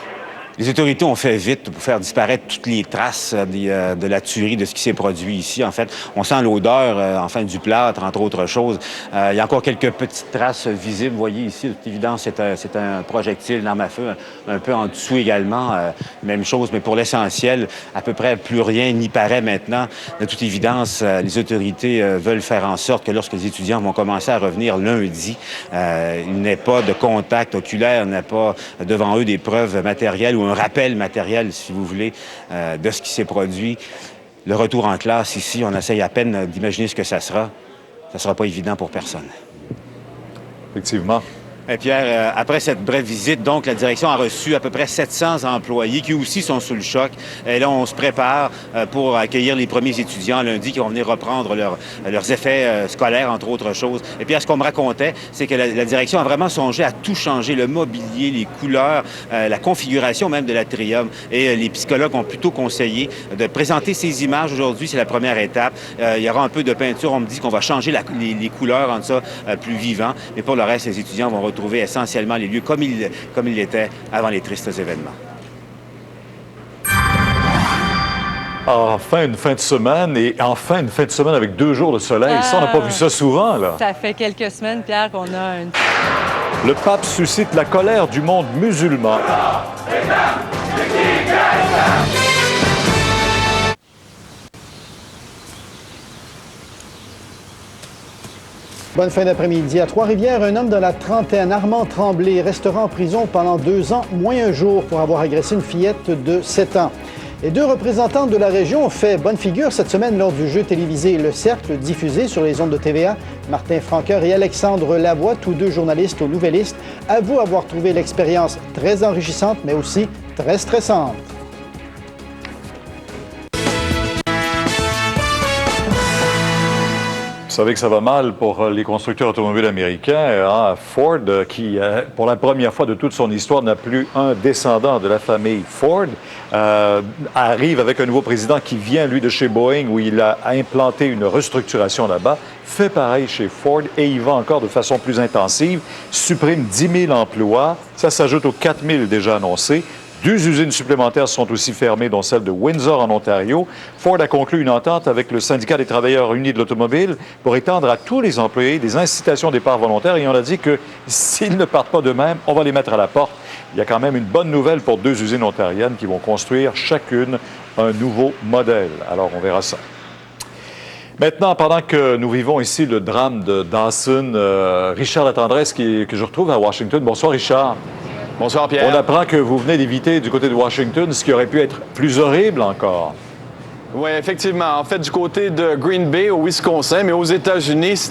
Les autorités ont fait vite pour faire disparaître toutes les traces de la tuerie, de ce qui s'est produit ici. En fait, on sent l'odeur, enfin, du plâtre, entre autres choses. Il y a encore quelques petites traces visibles. Vous voyez ici, de toute évidence, c'est un projectile, une arme à feu, un peu en dessous également. Même chose, mais pour l'essentiel, à peu près plus rien n'y paraît maintenant. De toute évidence, les autorités veulent faire en sorte que lorsque les étudiants vont commencer à revenir lundi, il n'ait pas de contact oculaire, il n'y ait pas devant eux des preuves matérielles ou un rappel matériel, si vous voulez, de ce qui s'est produit. Le retour en classe ici, on essaye à peine d'imaginer ce que ça sera. Ça ne sera pas évident pour personne. Effectivement. Et Pierre, après cette brève visite, donc, la direction a reçu à peu près 700 employés qui aussi sont sous le choc. Et là, on se prépare pour accueillir les premiers étudiants lundi qui vont venir reprendre leurs effets scolaires, entre autres choses. Et puis, ce qu'on me racontait, c'est que la direction a vraiment songé à tout changer, le mobilier, les couleurs, la configuration même de l'atrium. Et les psychologues ont plutôt conseillé de présenter ces images aujourd'hui. C'est la première étape. Il y aura un peu de peinture. On me dit qu'on va changer les couleurs, rendre ça plus vivant. Mais pour le reste, les étudiants vont retrouver essentiellement les lieux comme il était avant les tristes événements. Enfin, une fin de semaine, et enfin une fin de semaine avec 2 jours de soleil. Ça, on n'a pas vu ça souvent, là. Ça fait quelques semaines, Pierre, qu'on a une... Le pape suscite la colère du monde musulman. Bonne fin d'après-midi. À Trois-Rivières, un homme de la trentaine, Armand Tremblay, restera en prison pendant 2 ans, moins un jour, pour avoir agressé une fillette de 7 ans. Et 2 représentants de la région ont fait bonne figure cette semaine lors du jeu télévisé Le Cercle, diffusé sur les ondes de TVA. Martin Franqueur et Alexandre Lavoie, tous 2 journalistes au Nouvelliste, avouent avoir trouvé l'expérience très enrichissante, mais aussi très stressante. Vous savez que ça va mal pour les constructeurs automobiles américains. Ford, qui, pour la première fois de toute son histoire, n'a plus un descendant de la famille Ford, arrive avec un nouveau président qui vient, lui, de chez Boeing, où il a implanté une restructuration là-bas, fait pareil chez Ford et il va encore de façon plus intensive, supprime 10 000 emplois. Ça s'ajoute aux 4 000 déjà annoncés. 2 usines supplémentaires sont aussi fermées, dont celle de Windsor, en Ontario. Ford a conclu une entente avec le syndicat des travailleurs unis de l'automobile pour étendre à tous les employés des incitations au départ volontaire. Et on a dit que s'ils ne partent pas d'eux-mêmes, on va les mettre à la porte. Il y a quand même une bonne nouvelle pour 2 usines ontariennes qui vont construire chacune un nouveau modèle. Alors, on verra ça. Maintenant, pendant que nous vivons ici le drame de Dawson, Richard Latendresse, que je retrouve à Washington. Bonsoir, Richard. Bonsoir, Pierre. On apprend que vous venez d'éviter du côté de Washington ce qui aurait pu être plus horrible encore. Oui, effectivement. En fait, du côté de Green Bay, au Wisconsin, mais aux États-Unis,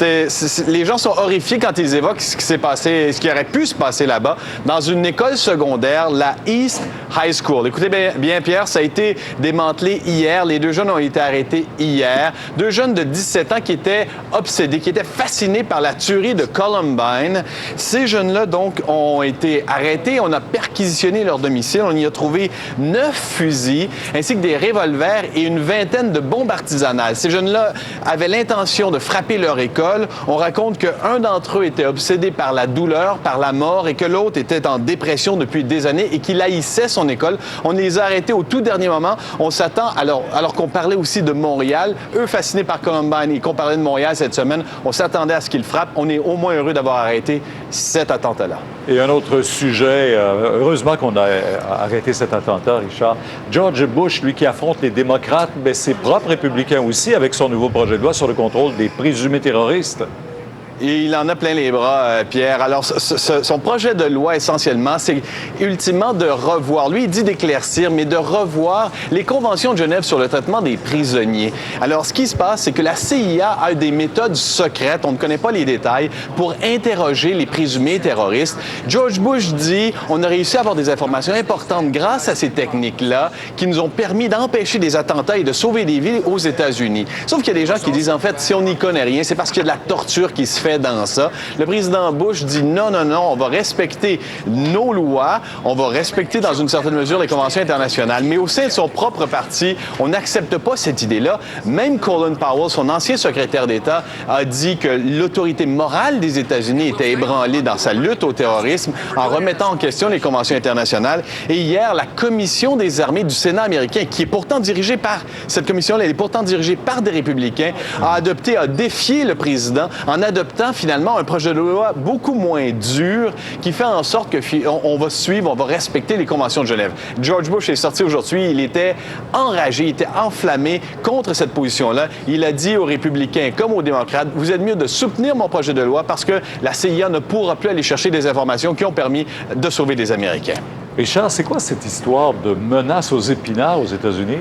les gens sont horrifiés quand ils évoquent ce qui s'est passé, ce qui aurait pu se passer là-bas, dans une école secondaire, la East High School. Écoutez bien, Pierre, ça a été démantelé hier. Les 2 jeunes ont été arrêtés hier. 2 jeunes de 17 ans qui étaient obsédés, qui étaient fascinés par la tuerie de Columbine. Ces jeunes-là, donc, ont été arrêtés. On a perquisitionné leur domicile. On y a trouvé 9 fusils, ainsi que des revolvers et une vingtaine de bombes artisanales. Ces jeunes-là avaient l'intention de frapper leur école. On raconte qu'un d'entre eux était obsédé par la douleur, par la mort, et que l'autre était en dépression depuis des années et qu'il haïssait son école. On les a arrêtés au tout dernier moment. On s'attend, alors qu'on parlait aussi de Montréal, eux fascinés par Columbine et qu'on parlait de Montréal cette semaine, on s'attendait à ce qu'ils frappent. On est au moins heureux d'avoir arrêté cet attentat-là. Et un autre sujet, heureusement qu'on a arrêté cet attentat, Richard. George Bush, lui qui affronte les démocrates, mais ses propres républicains aussi, avec son nouveau projet de loi sur le contrôle des présumés terroristes. Et il en a plein les bras, Pierre. Alors, son projet de loi, essentiellement, c'est ultimement de revoir, lui, il dit d'éclaircir, mais de revoir les conventions de Genève sur le traitement des prisonniers. Alors, ce qui se passe, c'est que la CIA a des méthodes secrètes, on ne connaît pas les détails, pour interroger les présumés terroristes. George Bush dit, on a réussi à avoir des informations importantes grâce à ces techniques-là qui nous ont permis d'empêcher des attentats et de sauver des vies aux États-Unis. Sauf qu'il y a des gens qui disent, en fait, si on n'y connaît rien, c'est parce qu'il y a de la torture qui se fait dans ça. Le président Bush dit non, on va respecter nos lois, on va respecter dans une certaine mesure les conventions internationales. Mais au sein de son propre parti, on n'accepte pas cette idée-là. Même Colin Powell, son ancien secrétaire d'État, a dit que l'autorité morale des États-Unis était ébranlée dans sa lutte au terrorisme en remettant en question les conventions internationales. Et hier, la commission des armées du Sénat américain, qui est pourtant dirigée par cette commission-là, elle est pourtant dirigée par des républicains, a défié le président en adoptant finalement un projet de loi beaucoup moins dur qui fait en sorte qu'on va suivre, on va respecter les conventions de Genève. George Bush est sorti aujourd'hui, il était enragé, il était enflammé contre cette position-là. Il a dit aux républicains comme aux démocrates, vous êtes mieux de soutenir mon projet de loi parce que la CIA ne pourra plus aller chercher des informations qui ont permis de sauver des Américains. Richard, c'est quoi cette histoire de menace aux épinards aux États-Unis?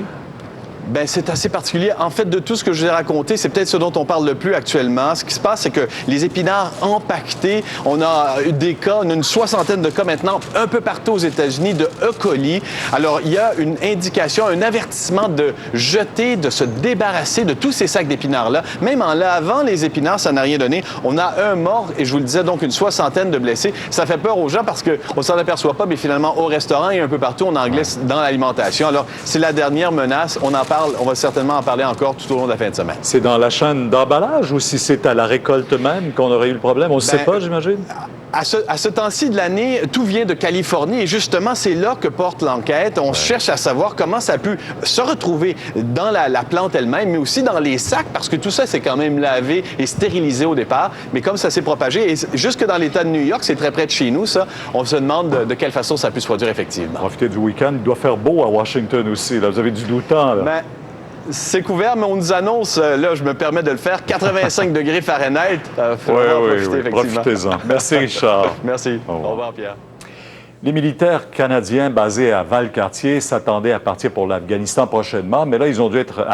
Bien, c'est assez particulier. En fait, de tout ce que je vous ai raconté, c'est peut-être ce dont on parle le plus actuellement. Ce qui se passe, c'est que les épinards empaquetés, on a des cas, on a une soixantaine de cas maintenant un peu partout aux États-Unis de E. coli. Alors, il y a une indication, un avertissement de jeter, de se débarrasser de tous ces sacs d'épinards-là. Même en lavant les épinards, ça n'a rien donné. On a un mort et je vous le disais, donc une soixantaine de blessés. Ça fait peur aux gens parce qu'on ne s'en aperçoit pas, mais finalement, au restaurant et un peu partout, on en glisse dans l'alimentation. Alors, c'est la dernière menace. On en parle. On va certainement en parler encore tout au long de la fin de semaine. C'est dans la chaîne d'emballage ou si c'est à la récolte même qu'on aurait eu le problème? On ne sait pas, j'imagine? À ce temps-ci de l'année, tout vient de Californie et justement, c'est là que porte l'enquête. On cherche à savoir comment ça a pu se retrouver dans la plante elle-même, mais aussi dans les sacs, parce que tout ça, c'est quand même lavé et stérilisé au départ. Mais comme ça s'est propagé, et jusque dans l'État de New York, c'est très près de chez nous, ça, on se demande de quelle façon ça a pu se produire effectivement. Profitez du week-end. Il doit faire beau à Washington aussi. Là. Vous avez du doux temps. Là. Ben, c'est couvert, mais on nous annonce, là, je me permets de le faire, 85 degrés Fahrenheit. Oui, profitez-en. Merci, Richard. Merci. Au revoir, Pierre. Les militaires canadiens basés à Valcartier s'attendaient à partir pour l'Afghanistan prochainement, mais là, ils ont dû être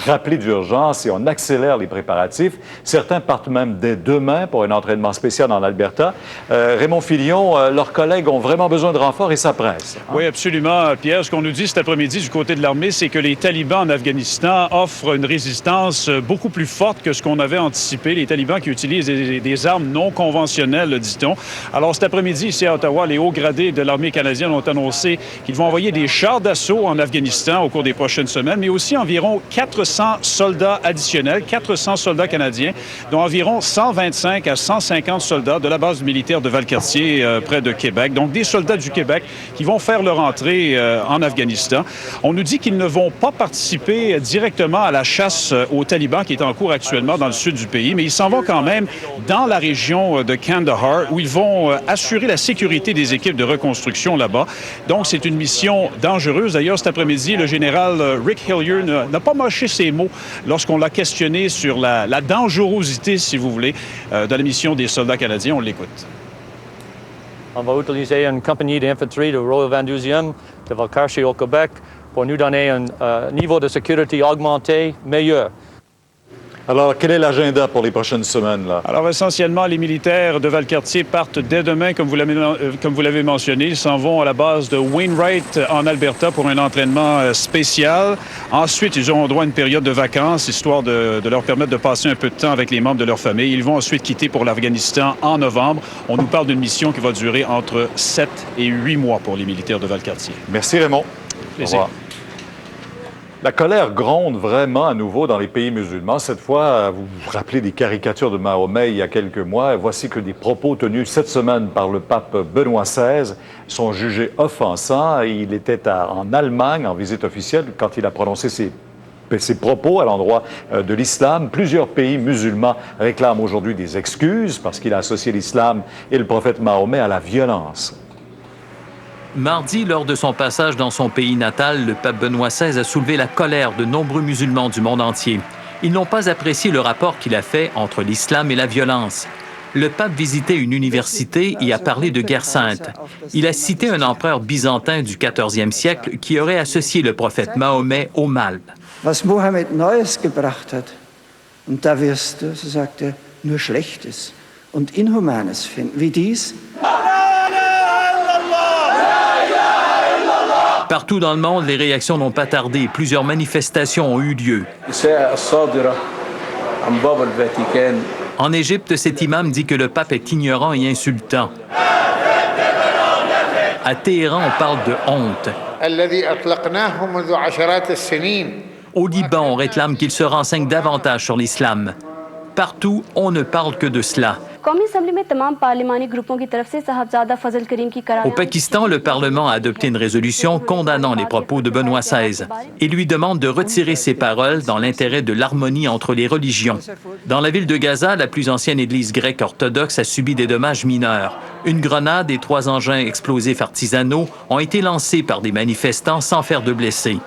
rappelés d'urgence et on accélère les préparatifs. Certains partent même dès demain pour un entraînement spécial en Alberta. Raymond Filion, leurs collègues ont vraiment besoin de renforts et ça presse. Hein? Oui, absolument, Pierre. Ce qu'on nous dit cet après-midi du côté de l'armée, c'est que les talibans en Afghanistan offrent une résistance beaucoup plus forte que ce qu'on avait anticipé. Les talibans qui utilisent des armes non conventionnelles, dit-on. Alors, cet après-midi, ici à Ottawa, les hauts gradés de l'armée canadienne ont annoncé qu'ils vont envoyer des chars d'assaut en Afghanistan au cours des prochaines semaines, mais aussi environ 400 soldats additionnels, 400 soldats canadiens, dont environ 125 à 150 soldats de la base militaire de Valcartier, près de Québec. Donc, des soldats du Québec qui vont faire leur entrée en Afghanistan. On nous dit qu'ils ne vont pas participer directement à la chasse aux talibans qui est en cours actuellement dans le sud du pays, mais ils s'en vont quand même dans la région de Kandahar, où ils vont assurer la sécurité des équipes de reconstruction là-bas. Donc, c'est une mission dangereuse. D'ailleurs, cet après-midi, le général Rick Hillier n'a pas mâché ses mots lorsqu'on l'a questionné sur la dangerosité, si vous voulez, de la mission des soldats canadiens. On l'écoute. On va utiliser une compagnie d'infanterie de Royal Van Duzium de Valcartier au Québec pour nous donner un niveau de sécurité augmenté, meilleur. Alors, quel est l'agenda pour les prochaines semaines, là? Alors, essentiellement, les militaires de Valcartier partent dès demain, comme vous l'avez mentionné. Ils s'en vont à la base de Wainwright, en Alberta, pour un entraînement spécial. Ensuite, ils auront droit à une période de vacances, histoire de leur permettre de passer un peu de temps avec les membres de leur famille. Ils vont ensuite quitter pour l'Afghanistan en novembre. On nous parle d'une mission qui va durer entre 7 et 8 mois pour les militaires de Valcartier. Merci, Raymond. Plaisir. Au revoir. La colère gronde vraiment à nouveau dans les pays musulmans. Cette fois, vous vous rappelez des caricatures de Mahomet il y a quelques mois. Et voici que des propos tenus cette semaine par le pape Benoît XVI sont jugés offensants. Il était en Allemagne en visite officielle quand il a prononcé ses propos à l'endroit de l'islam. Plusieurs pays musulmans réclament aujourd'hui des excuses parce qu'il a associé l'islam et le prophète Mahomet à la violence. Mardi, lors de son passage dans son pays natal, le pape Benoît XVI a soulevé la colère de nombreux musulmans du monde entier. Ils n'ont pas apprécié le rapport qu'il a fait entre l'islam et la violence. Le pape visitait une université et a parlé de guerre sainte. Il a cité un empereur byzantin du 14e siècle qui aurait associé le prophète Mahomet au mal. Was Mohammed Neues gebracht hat, und da wirst du, so sagt er, nur Schlechtes und Inhumanes finden, wie dies. Partout dans le monde, les réactions n'ont pas tardé. Plusieurs manifestations ont eu lieu. En Égypte, cet imam dit que le pape est ignorant et insultant. À Téhéran, on parle de honte. Au Liban, on réclame qu'il se renseigne davantage sur l'islam. Partout, on ne parle que de cela. Au Pakistan, le Parlement a adopté une résolution condamnant les propos de Benoît XVI et lui demande de retirer ses paroles dans l'intérêt de l'harmonie entre les religions. Dans la ville de Gaza, la plus ancienne église grecque orthodoxe a subi des dommages mineurs. Une grenade et 3 engins explosifs artisanaux ont été lancés par des manifestants sans faire de blessés.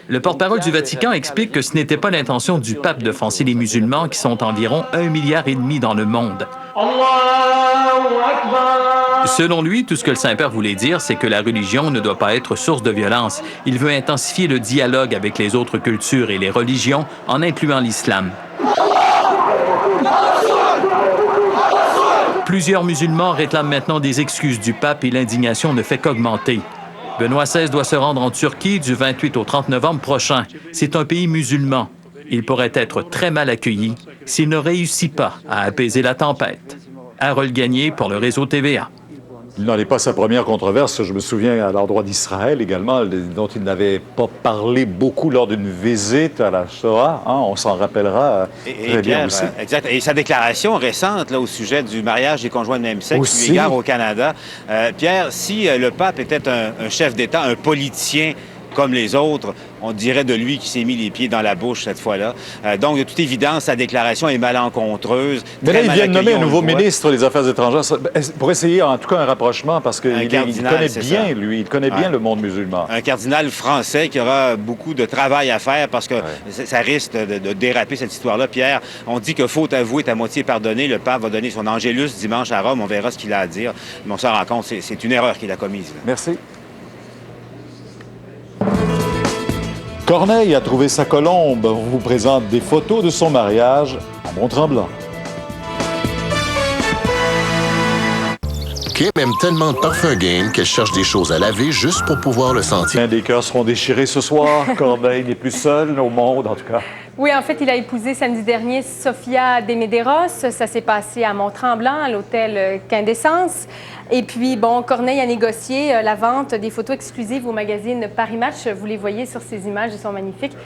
Le porte-parole du Vatican explique que ce n'était pas l'intention du pape d'offenser les musulmans qui sont environ 1,5 milliard dans le monde. Selon lui, tout ce que le Saint-Père voulait dire, c'est que la religion ne doit pas être source de violence. Il veut intensifier le dialogue avec les autres cultures et les religions en incluant l'islam. Plusieurs musulmans réclament maintenant des excuses du pape et l'indignation ne fait qu'augmenter. Benoît XVI doit se rendre en Turquie du 28 au 30 novembre prochain. C'est un pays musulman. Il pourrait être très mal accueilli s'il ne réussit pas à apaiser la tempête. Harold Gagné pour le réseau TVA. Il n'en est pas sa première controverse. Je me souviens à l'endroit d'Israël également, dont il n'avait pas parlé beaucoup lors d'une visite à la Shoah. Hein, on s'en rappellera très bien aussi. Exact. Et sa déclaration récente là, au sujet du mariage des conjoints de même sexe, eu égard au Canada. Pierre, si le pape était un chef d'État, un politicien comme les autres, on dirait de lui qui s'est mis les pieds dans la bouche cette fois-là. Donc, de toute évidence, sa déclaration est malencontreuse. Mais là, il vient de nommer un nouveau ministre des Affaires étrangères pour essayer, en tout cas, un rapprochement, parce qu'il connaît bien, lui, il connaît bien le monde musulman. Un cardinal français qui aura beaucoup de travail à faire parce que ça risque de déraper cette histoire-là. Pierre, on dit que faute avouée est à moitié pardonnée. Le pape va donner son Angélus dimanche à Rome. On verra ce qu'il a à dire. Mais on s'en rend compte, c'est une erreur qu'il a commise. Merci. Corneille a trouvé sa colombe. On vous présente des photos de son mariage à Mont-Tremblant. Kim aime tellement de parfum game qu'elle cherche des choses à laver juste pour pouvoir le sentir. Des cœurs seront déchirés ce soir. Corneille n'est plus seul au monde, en tout cas. Oui, en fait, il a épousé samedi dernier Sofia de Medeiros. Ça s'est passé à Mont-Tremblant, à l'hôtel Quindessence. Et puis, bon, Corneille a négocié la vente des photos exclusives au magazine Paris Match. Vous les voyez sur ces images, elles sont magnifiques.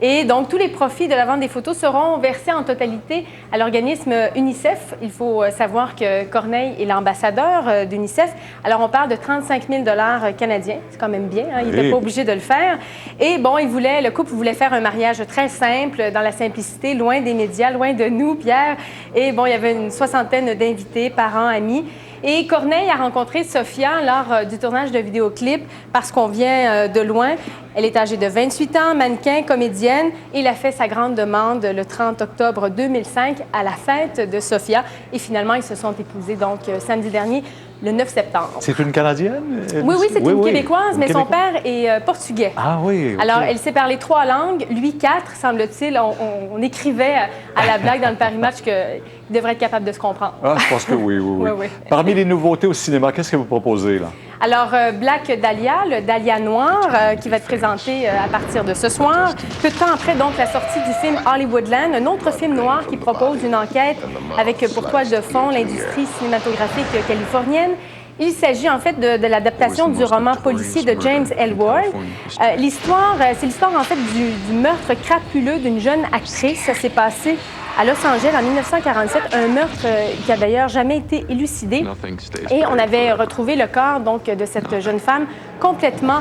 Et donc, tous les profits de la vente des photos seront versés en totalité à l'organisme UNICEF. Il faut savoir que Corneille est l'ambassadeur d'UNICEF. Alors, on parle de 35 000 $ canadiens. C'est quand même bien, hein? Il n'était pas obligé de le faire. Et bon, le couple voulait faire un mariage très simple, dans la simplicité, loin des médias, loin de nous, Pierre. Et bon, il y avait une 60aine d'invités, parents, amis. Et Corneille a rencontré Sofia lors du tournage de vidéoclip parce qu'on vient de loin. Elle est âgée de 28 ans, mannequin, comédienne. Et il a fait sa grande demande le 30 octobre 2005 à la fête de Sofia. Et finalement, ils se sont épousés donc samedi dernier, le 9 septembre. C'est une Canadienne? Oui, c'est une Québécoise, mais son père est portugais. Ah oui, okay. Alors, elle sait parler 3 langues, lui 4, semble-t-il. On écrivait à la blague dans le Paris Match qu'il devrait être capable de se comprendre. Ah, je pense que oui. Oui. Parmi les nouveautés au cinéma, qu'est-ce que vous proposez, là? Alors, Black Dahlia, le Dahlia noir, qui va être présenté à partir de ce soir. Peu de temps après, donc, la sortie du film Hollywoodland, un autre film noir qui propose une enquête avec pour toile de fond l'industrie cinématographique californienne. Il s'agit en fait de l'adaptation du roman policier de James Ellsworth. L'histoire, c'est l'histoire en fait du meurtre crapuleux d'une jeune actrice. Ça s'est passé à Los Angeles en 1947, un meurtre qui a d'ailleurs jamais été élucidé. Et on avait retrouvé le corps donc de cette jeune femme complètement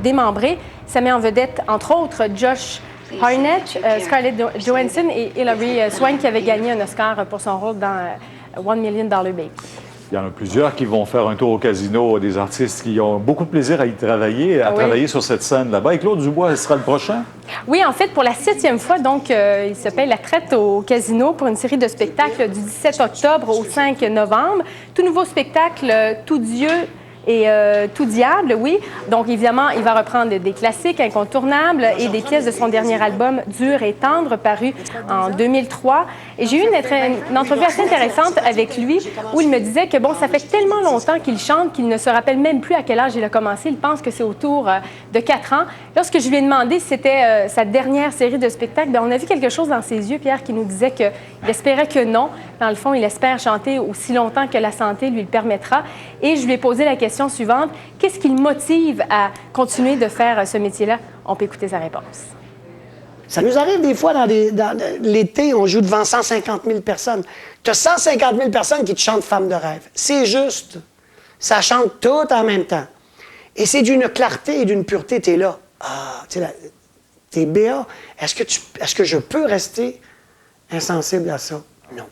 démembré. Ça met en vedette, entre autres, Josh Hartnett, Scarlett Johansson et Hilary Swank qui avait gagné un Oscar pour son rôle dans $1 Million Baby. Il y en a plusieurs qui vont faire un tour au casino, des artistes qui ont beaucoup de plaisir à y travailler, travailler sur cette scène là-bas. Et Claude Dubois sera le prochain? Oui, en fait, pour la 7e fois, donc, il se paye la traite au casino pour une série de spectacles du 17 octobre au 5 novembre. Tout nouveau spectacle, Tout Dieu et Tout diable, oui. Donc, évidemment, il va reprendre des classiques incontournables et des pièces de son dernier album, Dur et tendre, paru en 2003. Et j'ai eu une entrevue assez intéressante avec lui où il me disait que, bon, ça fait tellement longtemps qu'il chante qu'il ne se rappelle même plus à quel âge il a commencé. Il pense que c'est autour de 4 ans. Lorsque je lui ai demandé si c'était sa dernière série de spectacles, bien, on a vu quelque chose dans ses yeux, Pierre, qui nous disait qu'il espérait que non. Dans le fond, il espère chanter aussi longtemps que la santé lui le permettra. Et je lui ai posé la question suivante. Qu'est-ce qui le motive à continuer de faire ce métier-là? On peut écouter sa réponse. Ça nous arrive des fois, dans l'été, on joue devant 150 000 personnes. Tu as 150 000 personnes qui te chantent « Femme de rêve ». C'est juste. Ça chante tout en même temps. Et c'est d'une clarté et d'une pureté. Tu es là. Ah, tu sais, t'es béat. Est-ce que je peux rester insensible à ça? Non.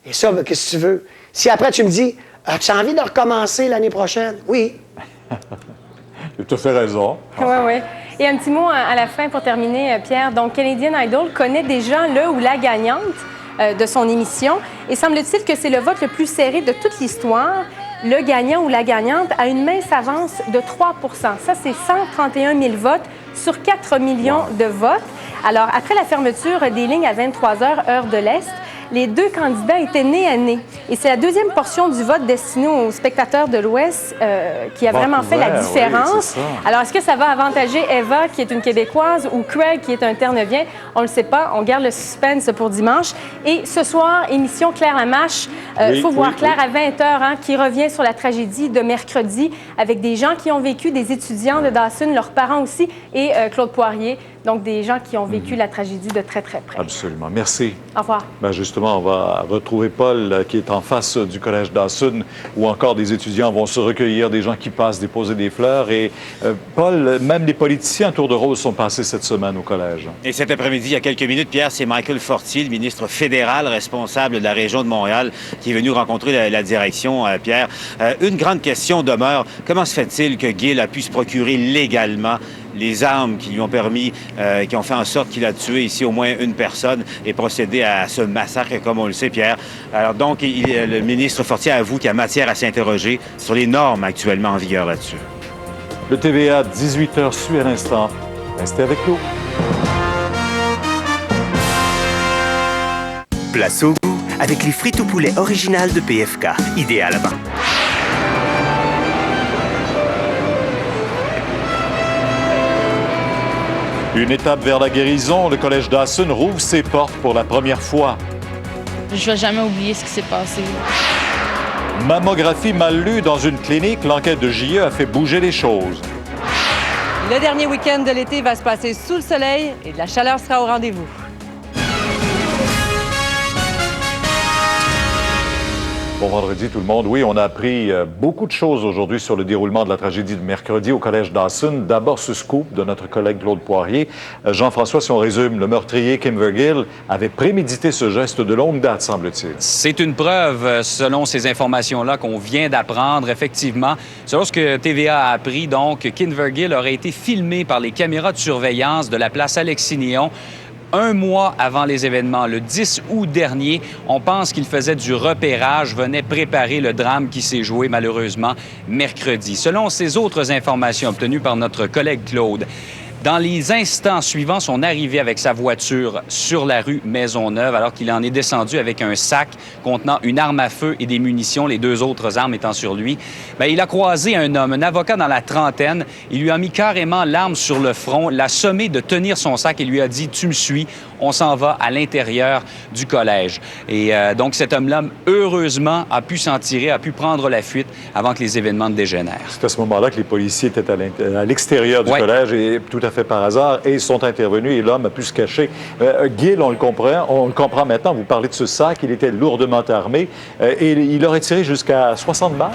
Et ça, ben, qu'est-ce que tu veux? Si après tu me dis, as-tu envie de recommencer l'année prochaine? Oui. Tu as fait raison. Oui, oui. Et un petit mot à la fin pour terminer, Pierre. Donc, Canadian Idol connaît déjà le ou la gagnante de son émission. Et semble-t-il que c'est le vote le plus serré de toute l'histoire. Le gagnant ou la gagnante a une mince avance de 3 %. Ça, c'est 131 000 votes sur 4 millions de votes. Alors, après la fermeture des lignes à 23 h, heure de l'Est, les deux candidats étaient nez à nez. Et c'est la deuxième portion du vote destinée aux spectateurs de l'Ouest qui a vraiment fait la différence. Oui, alors, est-ce que ça va avantager Eva, qui est une Québécoise, ou Craig, qui est un Terre-Neuvien? On ne le sait pas. On garde le suspense pour dimanche. Et ce soir, émission Claire Lamache. Il faut voir Claire à 20 h, qui revient sur la tragédie de mercredi avec des gens qui ont vécu, des étudiants de Dawson, leurs parents aussi, et Claude Poirier. Donc, des gens qui ont vécu la tragédie de très, très près. Absolument. Merci. Au revoir. Ben justement, on va retrouver Paul qui est en face du Collège Dawson où encore des étudiants vont se recueillir, des gens qui passent déposer des fleurs. Et Paul, même les politiciens à tour de rôle sont passés cette semaine au Collège. Et cet après-midi, il y a quelques minutes, Pierre, c'est Michael Fortier, le ministre fédéral responsable de la région de Montréal, qui est venu rencontrer la direction, Pierre. Une grande question demeure. Comment se fait-il que Gill a pu se procurer légalement les armes qui lui ont permis, qui ont fait en sorte qu'il a tué ici au moins une personne et procédé à ce massacre, comme on le sait, Pierre. Alors donc, le ministre Fortier avoue qu'il y a matière à s'interroger sur les normes actuellement en vigueur là-dessus. Le TVA, 18 h suit à l'instant. Restez avec nous. Place au goût avec les frites au poulet originales de PFK. Idéal à vendre. Une étape vers la guérison, le Collège Dawson rouvre ses portes pour la première fois. Je vais jamais oublier ce qui s'est passé. Mammographie mal lue dans une clinique, l'enquête de JE a fait bouger les choses. Le dernier week-end de l'été va se passer sous le soleil et la chaleur sera au rendez-vous. Bon vendredi tout le monde. Oui, on a appris beaucoup de choses aujourd'hui sur le déroulement de la tragédie de mercredi au Collège Dawson. D'abord ce scoop de notre collègue Claude Poirier. Jean-François, si on résume, le meurtrier Kim Vergil avait prémédité ce geste de longue date, semble-t-il. C'est une preuve, selon ces informations-là qu'on vient d'apprendre, effectivement. Selon ce que TVA a appris, donc, Kim Vergil aurait été filmé par les caméras de surveillance de la place Alexis-Néon un mois avant les événements, le 10 août dernier. On pense qu'il faisait du repérage, venait préparer le drame qui s'est joué malheureusement mercredi. Selon ces autres informations obtenues par notre collègue Claude, Dans les instants suivants, son arrivée avec sa voiture sur la rue Maisonneuve, alors qu'il en est descendu avec un sac contenant une arme à feu et des munitions, les 2 autres armes étant sur lui, bien, il a croisé un homme, un avocat dans la trentaine. Il lui a mis carrément l'arme sur le front, l'a sommé de tenir son sac et lui a dit « Tu me suis, on s'en va à l'intérieur du collège ». Et donc, cet homme-là, heureusement, a pu s'en tirer, a pu prendre la fuite avant que les événements ne dégénèrent. C'est à ce moment-là que les policiers étaient à l'extérieur du collège et tout à fait par hasard, et ils sont intervenus et l'homme a pu se cacher. Gil, on le comprend maintenant, vous parlez de ce sac, il était lourdement armé et il aurait tiré jusqu'à 60 balles?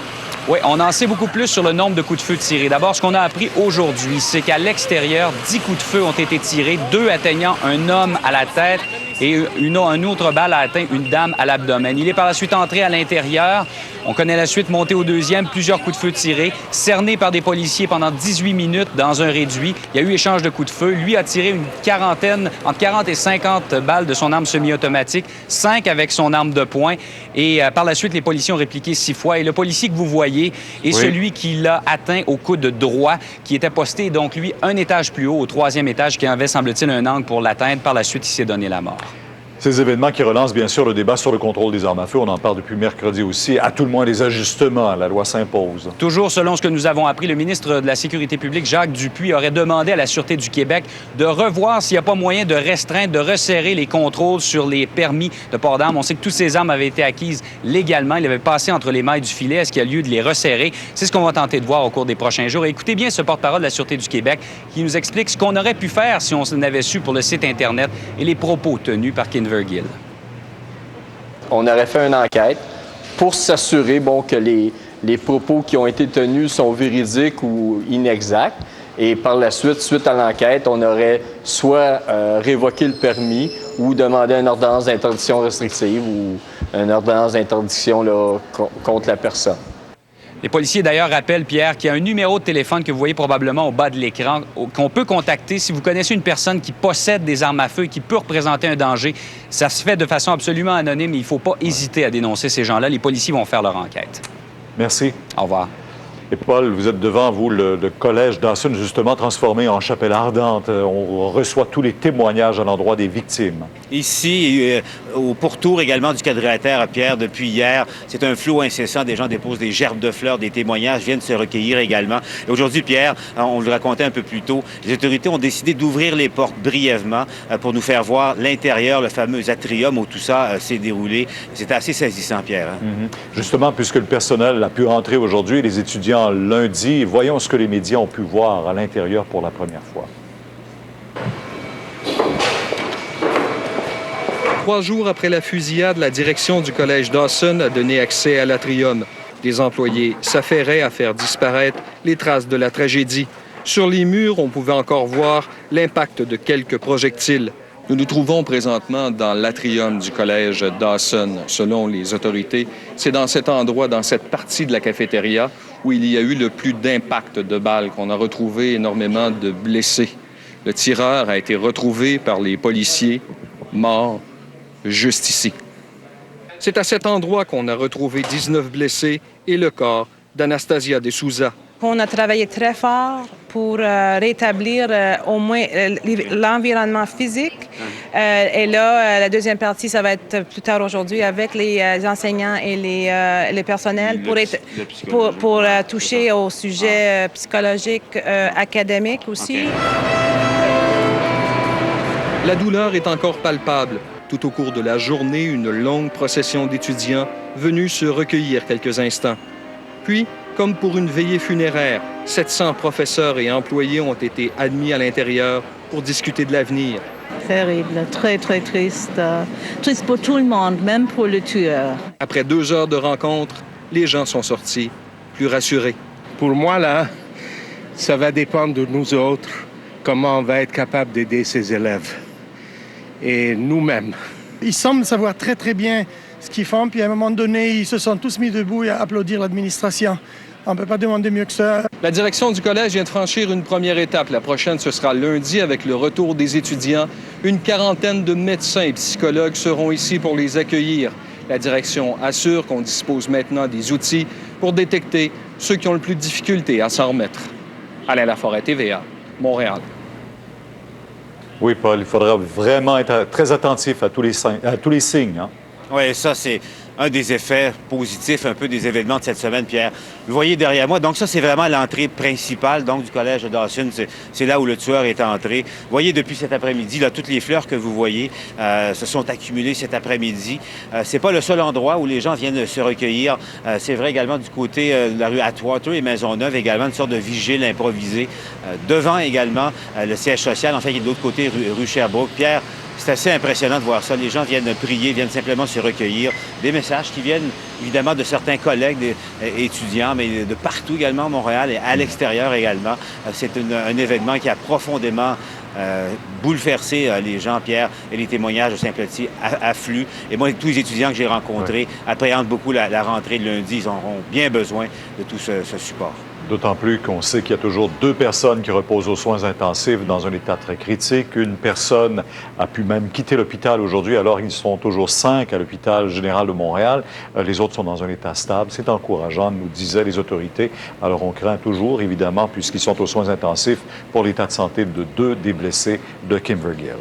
Oui, on en sait beaucoup plus sur le nombre de coups de feu tirés. D'abord, ce qu'on a appris aujourd'hui, c'est qu'à l'extérieur, 10 coups de feu ont été tirés, 2 atteignant un homme à la tête et une autre balle a atteint une dame à l'abdomen. Il est par la suite entré à l'intérieur. On connaît la suite, monté au 2e, plusieurs coups de feu tirés, cerné par des policiers pendant 18 minutes dans un réduit. Il y a eu échange de coups de feu. Lui a tiré une quarantaine, entre 40 et 50 balles de son arme semi-automatique, 5 avec son arme de poing. Et par la suite, les policiers ont répliqué 6 fois. Et le policier que vous voyez est celui qui l'a atteint au coude droit, qui était posté, donc lui, un étage plus haut, au 3e étage, qui avait, semble-t-il, un angle pour l'atteindre. Par la suite, il s'est donné la mort. Ces événements qui relancent bien sûr le débat sur le contrôle des armes à feu, on en parle depuis mercredi aussi. À tout le moins, des ajustements, la loi s'impose. Toujours selon ce que nous avons appris, le ministre de la Sécurité publique, Jacques Dupuis, aurait demandé à la Sûreté du Québec de revoir s'il n'y a pas moyen de restreindre, de resserrer les contrôles sur les permis de port d'armes. On sait que toutes ces armes avaient été acquises légalement. Il avait passé entre les mailles du filet. Est-ce qu'il y a lieu de les resserrer? C'est ce qu'on va tenter de voir au cours des prochains jours. Et écoutez bien ce porte-parole de la Sûreté du Québec qui nous explique ce qu'on aurait pu faire si on en avait su pour le site Internet et les propos tenus par Kinver-Gill. On aurait fait une enquête pour s'assurer que les propos qui ont été tenus sont véridiques ou inexacts. Et par la suite, suite à l'enquête, on aurait soit révoqué le permis ou demandé une ordonnance d'interdiction restrictive ou une ordonnance d'interdiction contre la personne. Les policiers, d'ailleurs, rappellent, Pierre, qu'il y a un numéro de téléphone que vous voyez probablement au bas de l'écran qu'on peut contacter si vous connaissez une personne qui possède des armes à feu et qui peut représenter un danger. Ça se fait de façon absolument anonyme et il ne faut pas hésiter à dénoncer ces gens-là. Les policiers vont faire leur enquête. Merci. Au revoir. Et Paul, vous êtes devant vous le collège Dawson, justement transformé en chapelle ardente. On reçoit tous les témoignages à l'endroit des victimes. Ici, au pourtour également du quadrilatère, Pierre, depuis hier, c'est un flot incessant. Des gens déposent des gerbes de fleurs, des témoignages viennent se recueillir également. Et aujourd'hui, Pierre, on le racontait un peu plus tôt, les autorités ont décidé d'ouvrir les portes brièvement pour nous faire voir l'intérieur, le fameux atrium où tout ça s'est déroulé. C'était assez saisissant, Pierre. Justement, puisque le personnel a pu entrer aujourd'hui, les étudiants lundi, voyons ce que les médias ont pu voir à l'intérieur pour la première fois. 3 jours après la fusillade, la direction du collège Dawson a donné accès à l'atrium. Des employés s'affairaient à faire disparaître les traces de la tragédie. Sur les murs, on pouvait encore voir l'impact de quelques projectiles. Nous nous trouvons présentement dans l'atrium du collège Dawson. Selon les autorités, c'est dans cet endroit, dans cette partie de la cafétéria, où il y a eu le plus d'impact de balles, qu'on a retrouvé énormément de blessés. Le tireur a été retrouvé par les policiers, mort juste ici. C'est à cet endroit qu'on a retrouvé 19 blessés et le corps d'Anastasia De Souza. On a travaillé très fort pour rétablir au moins l'environnement physique. Et là, la deuxième partie, ça va être plus tard aujourd'hui avec les enseignants et les personnels pour toucher au sujet psychologique, académique aussi. La douleur est encore palpable. Tout au cours de la journée, une longue procession d'étudiants venus se recueillir quelques instants. Puis, comme pour une veillée funéraire, 700 professeurs et employés ont été admis à l'intérieur pour discuter de l'avenir. Terrible, très, très triste. Triste pour tout le monde, même pour le tueur. Après 2 heures de rencontre, les gens sont sortis plus rassurés. Pour moi, là, ça va dépendre de nous autres, comment on va être capable d'aider ces élèves. Et nous-mêmes. Ils semblent savoir très, très bien ce qu'ils font, puis à un moment donné, ils se sont tous mis debout à applaudir l'administration. On ne peut pas demander mieux que ça. La direction du collège vient de franchir une première étape. La prochaine, ce sera lundi avec le retour des étudiants. Une quarantaine de médecins et psychologues seront ici pour les accueillir. La direction assure qu'on dispose maintenant des outils pour détecter ceux qui ont le plus de difficultés à s'en remettre. Alain Laforêt, TVA, Montréal. Oui, Paul, il faudra vraiment être très attentif à tous les signes. Hein? Oui, ça, c'est un des effets positifs un peu des événements de cette semaine, Pierre. Vous voyez derrière moi, donc ça, c'est vraiment l'entrée principale donc, du collège de Dawson. C'est là où le tueur est entré. Vous voyez, depuis cet après-midi, là, toutes les fleurs que vous voyez se sont accumulées cet après-midi. C'est pas le seul endroit où les gens viennent se recueillir. C'est vrai également du côté de la rue Atwater et Maisonneuve, également une sorte de vigile improvisée. Devant également le siège social, en fait, qui est de l'autre côté, rue Sherbrooke. Pierre, c'est assez impressionnant de voir ça. Les gens viennent prier, viennent simplement se recueillir. Des messages qui viennent évidemment de certains collègues des étudiants, mais de partout également à Montréal et à l'extérieur également. C'est un événement qui a profondément bouleversé les gens, Pierre, et les témoignages de Saint-Petit affluent. Et moi, tous les étudiants que j'ai rencontrés appréhendent beaucoup la rentrée de lundi. Ils auront bien besoin de tout ce support. D'autant plus qu'on sait qu'il y a toujours 2 personnes qui reposent aux soins intensifs dans un état très critique. Une personne a pu même quitter l'hôpital aujourd'hui, alors ils sont toujours 5 à l'hôpital général de Montréal. Les autres sont dans un état stable. C'est encourageant, nous disaient les autorités. Alors on craint toujours, évidemment, puisqu'ils sont aux soins intensifs, pour l'état de santé de 2 des blessés de Kimvergill.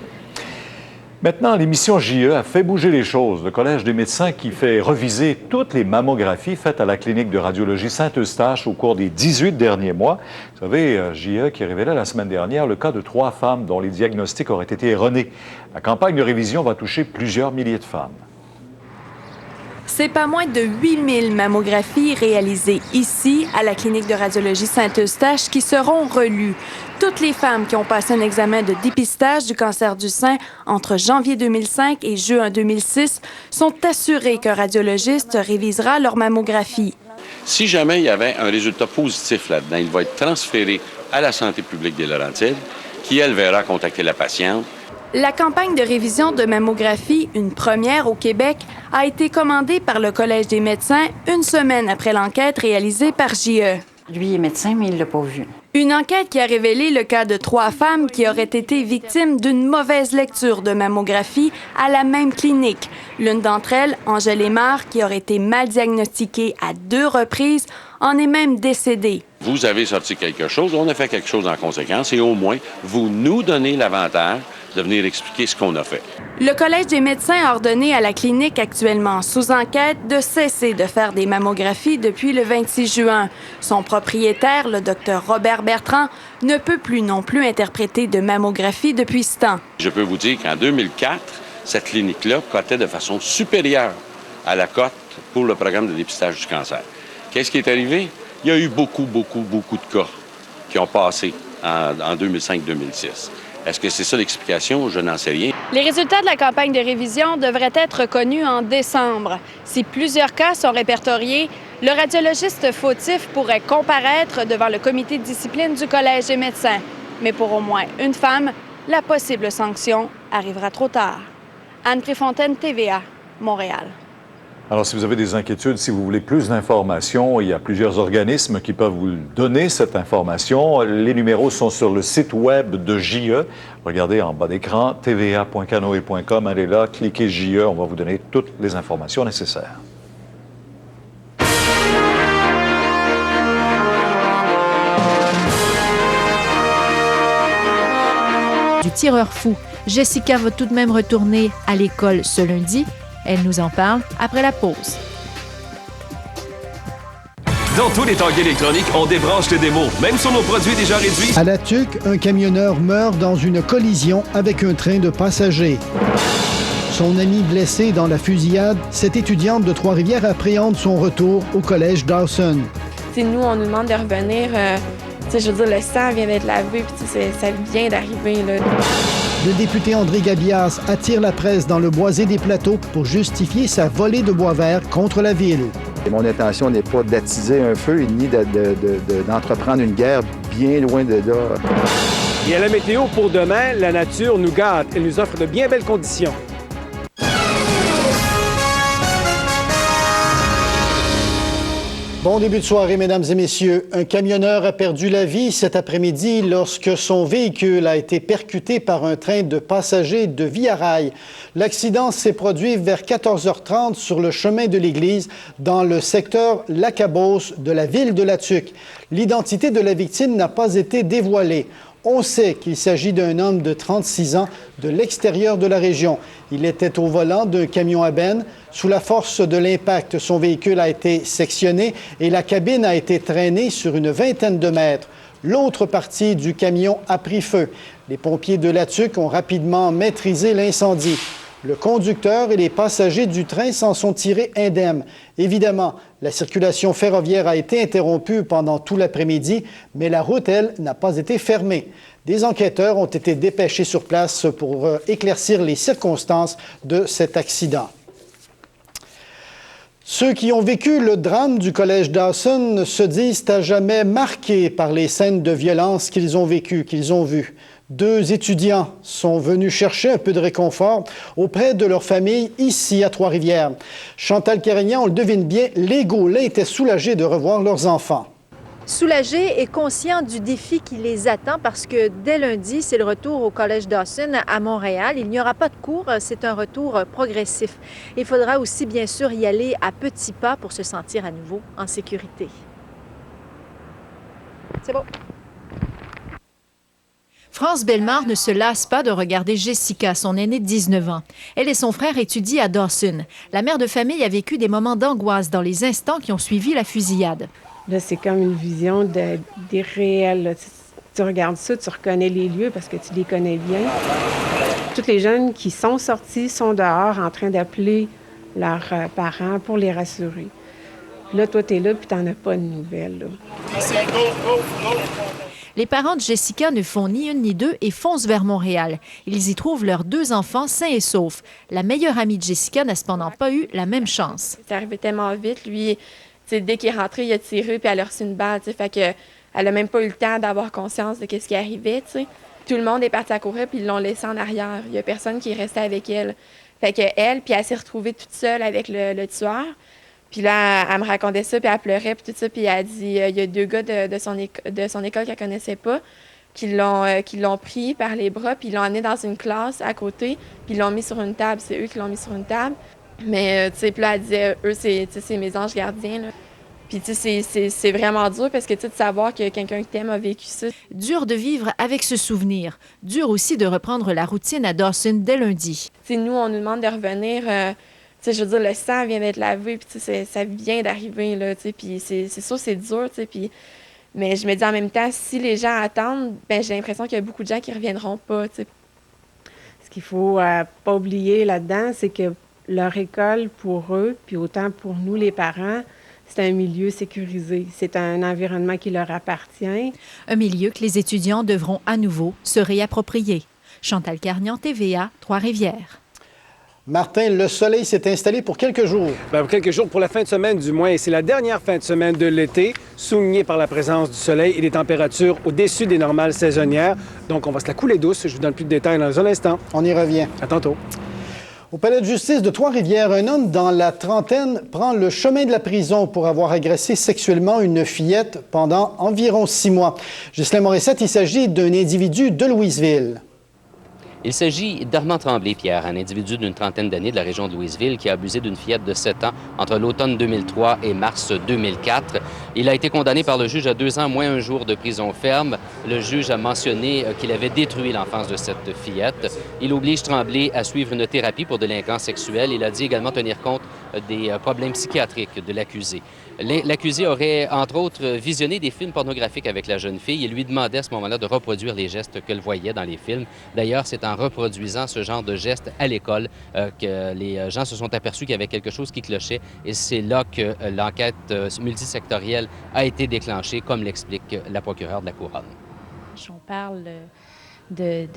Maintenant, l'émission JE a fait bouger les choses. Le Collège des médecins qui fait reviser toutes les mammographies faites à la clinique de radiologie Saint-Eustache au cours des 18 derniers mois. Vous savez, JE qui révélait la semaine dernière le cas de 3 femmes dont les diagnostics auraient été erronés. La campagne de révision va toucher plusieurs milliers de femmes. C'est pas moins de 8000 mammographies réalisées ici, à la clinique de radiologie Saint-Eustache, qui seront relues. Toutes les femmes qui ont passé un examen de dépistage du cancer du sein entre janvier 2005 et juin 2006 sont assurées qu'un radiologiste révisera leur mammographie. Si jamais il y avait un résultat positif là-dedans, il va être transféré à la santé publique des Laurentides, qui, elle, verra contacter la patiente. La campagne de révision de mammographie, une première au Québec, a été commandée par le Collège des médecins une semaine après l'enquête réalisée par JE. Lui est médecin, mais il ne l'a pas vu. Une enquête qui a révélé le cas de 3 femmes qui auraient été victimes d'une mauvaise lecture de mammographie à la même clinique. L'une d'entre elles, Angèle Aymar, qui aurait été mal diagnostiquée à 2 reprises, en est même décédée. Vous avez sorti quelque chose, on a fait quelque chose en conséquence et au moins, vous nous donnez l'avantage de venir expliquer ce qu'on a fait. Le Collège des médecins a ordonné à la clinique actuellement sous enquête de cesser de faire des mammographies depuis le 26 juin. Son propriétaire, le Dr Robert Bertrand, ne peut plus non plus interpréter de mammographie depuis ce temps. Je peux vous dire qu'en 2004, cette clinique-là cotait de façon supérieure à la cote pour le programme de dépistage du cancer. Qu'est-ce qui est arrivé? Il y a eu beaucoup de cas qui ont passé en 2005-2006. Est-ce que c'est ça l'explication? Je n'en sais rien. Les résultats de la campagne de révision devraient être connus en décembre. Si plusieurs cas sont répertoriés, le radiologiste fautif pourrait comparaître devant le comité de discipline du Collège des médecins. Mais pour au moins une femme, la possible sanction arrivera trop tard. Anne Préfontaine, TVA, Montréal. Alors, si vous avez des inquiétudes, si vous voulez plus d'informations, il y a plusieurs organismes qui peuvent vous donner cette information. Les numéros sont sur le site web de JE. Regardez en bas d'écran, tva.canoe.com. Allez là, cliquez JE, on va vous donner toutes les informations nécessaires. Du tireur fou. Jessica va tout de même retourner à l'école ce lundi. Elle nous en parle après la pause. Dans tous les tangues électroniques, on débranche les démos, même sur nos produits déjà réduits. À La Tuque, un camionneur meurt dans une collision avec un train de passagers. Son ami blessé dans la fusillade, cette étudiante de Trois-Rivières appréhende son retour au collège Dawson. T'sais, nous, on nous demande de revenir. Je veux dire, le sang vient d'être lavé, puis ça vient d'arriver. Là. Le député André Gabias attire la presse dans le boisé des plateaux pour justifier sa volée de bois vert contre la ville. Et mon intention n'est pas d'attiser un feu ni d'entreprendre une guerre, bien loin de là. Et à la météo pour demain, la nature nous gâte. Elle nous offre de bien belles conditions. Bon début de soirée, mesdames et messieurs. Un camionneur a perdu la vie cet après-midi lorsque son véhicule a été percuté par un train de passagers de Via Rail. L'accident s'est produit vers 14h30 sur le chemin de l'église dans le secteur Lacabosse de la ville de La Tuque. L'identité de la victime n'a pas été dévoilée. On sait qu'il s'agit d'un homme de 36 ans de l'extérieur de la région. Il était au volant d'un camion à benne. Sous la force de l'impact, son véhicule a été sectionné et la cabine a été traînée sur une vingtaine de mètres. L'autre partie du camion a pris feu. Les pompiers de Latuc ont rapidement maîtrisé l'incendie. Le conducteur et les passagers du train s'en sont tirés indemnes. Évidemment, la circulation ferroviaire a été interrompue pendant tout l'après-midi, mais la route, elle, n'a pas été fermée. Des enquêteurs ont été dépêchés sur place pour éclaircir les circonstances de cet accident. Ceux qui ont vécu le drame du collège Dawson se disent à jamais marqués par les scènes de violence qu'ils ont vécues, qu'ils ont vues. 2 étudiants sont venus chercher un peu de réconfort auprès de leur famille ici à Trois-Rivières. Chantal Carignan, on le devine bien, les Gaulais étaient soulagés de revoir leurs enfants. Soulagés et conscients du défi qui les attend parce que dès lundi, c'est le retour au Collège Dawson à Montréal. Il n'y aura pas de cours, c'est un retour progressif. Il faudra aussi bien sûr y aller à petits pas pour se sentir à nouveau en sécurité. C'est bon. France Bellemare ne se lasse pas de regarder Jessica, son aînée de 19 ans. Elle et son frère étudient à Dawson. La mère de famille a vécu des moments d'angoisse dans les instants qui ont suivi la fusillade. Là, c'est comme une vision des réels. Là. Tu regardes ça, tu reconnais les lieux parce que tu les connais bien. Tous les jeunes qui sont sortis sont dehors en train d'appeler leurs parents pour les rassurer. Là, toi, tu es là puis tu n'en as pas de nouvelles. Là. Les parents de Jessica ne font ni une ni deux et foncent vers Montréal. Ils y trouvent leurs 2 enfants sains et saufs. La meilleure amie de Jessica n'a cependant pas eu la même chance. C'est arrivé tellement vite. Lui, dès qu'il est rentré, il a tiré puis elle a reçu une balle. Fait que elle n'a même pas eu le temps d'avoir conscience de ce qui arrivait. T'sais. Tout le monde est parti à courir puis ils l'ont laissée en arrière. Il n'y a personne qui est resté avec elle. Fait que elle s'est retrouvée toute seule avec le tueur. Puis là, elle me racontait ça, puis elle pleurait, puis tout ça. Puis elle a dit, il y a 2 gars de son école qu'elle connaissait pas qui l'ont pris par les bras, puis ils l'ont amené dans une classe à côté, puis ils l'ont mis sur une table. C'est eux qui l'ont mis sur une table. Mais, tu sais, puis là, elle disait, eux, c'est mes anges gardiens, là. Puis, tu sais, c'est vraiment dur parce que, tu sais, de savoir que quelqu'un que t'aimes a vécu ça. Dur de vivre avec ce souvenir. Dur aussi de reprendre la routine à Dawson dès lundi. Tu sais, nous, on nous demande de revenir... Tu sais, je veux dire, le sang vient d'être lavé, puis tu sais, ça vient d'arriver, là, tu sais, puis c'est sûr, c'est dur, tu sais, puis... Mais je me dis en même temps, si les gens attendent, ben j'ai l'impression qu'il y a beaucoup de gens qui reviendront pas, tu sais. Ce qu'il faut pas oublier là-dedans, c'est que leur école, pour eux, puis autant pour nous, les parents, c'est un milieu sécurisé. C'est un environnement qui leur appartient. Un milieu que les étudiants devront à nouveau se réapproprier. Chantal Carignan, TVA, Trois-Rivières. Martin, le soleil s'est installé pour quelques jours. Bien, pour quelques jours, pour la fin de semaine du moins. Et c'est la dernière fin de semaine de l'été, soulignée par la présence du soleil et des températures au-dessus des normales saisonnières. Donc, on va se la couler douce. Je vous donne plus de détails dans un instant. On y revient. À tantôt. Au palais de justice de Trois-Rivières, un homme dans la trentaine prend le chemin de la prison pour avoir agressé sexuellement une fillette pendant environ 6 mois. Ghislain Morissette, il s'agit d'un individu de Louisville. Il s'agit d'Armand Tremblay-Pierre, un individu d'une trentaine d'années de la région de Louisville qui a abusé d'une fillette de 7 ans entre l'automne 2003 et mars 2004. Il a été condamné par le juge à 2 ans moins 1 jour de prison ferme. Le juge a mentionné qu'il avait détruit l'enfance de cette fillette. Il oblige Tremblay à suivre une thérapie pour délinquance sexuelle. Il a dit également tenir compte des problèmes psychiatriques de l'accusé. L'accusé aurait, entre autres, visionné des films pornographiques avec la jeune fille et lui demandait à ce moment-là de reproduire les gestes qu'elle voyait dans les films. D'ailleurs, c'est en reproduisant ce genre de gestes à l'école que les gens se sont aperçus qu'il y avait quelque chose qui clochait et c'est là que l'enquête multisectorielle a été déclenchée, comme l'explique la procureure de la Couronne. On parle de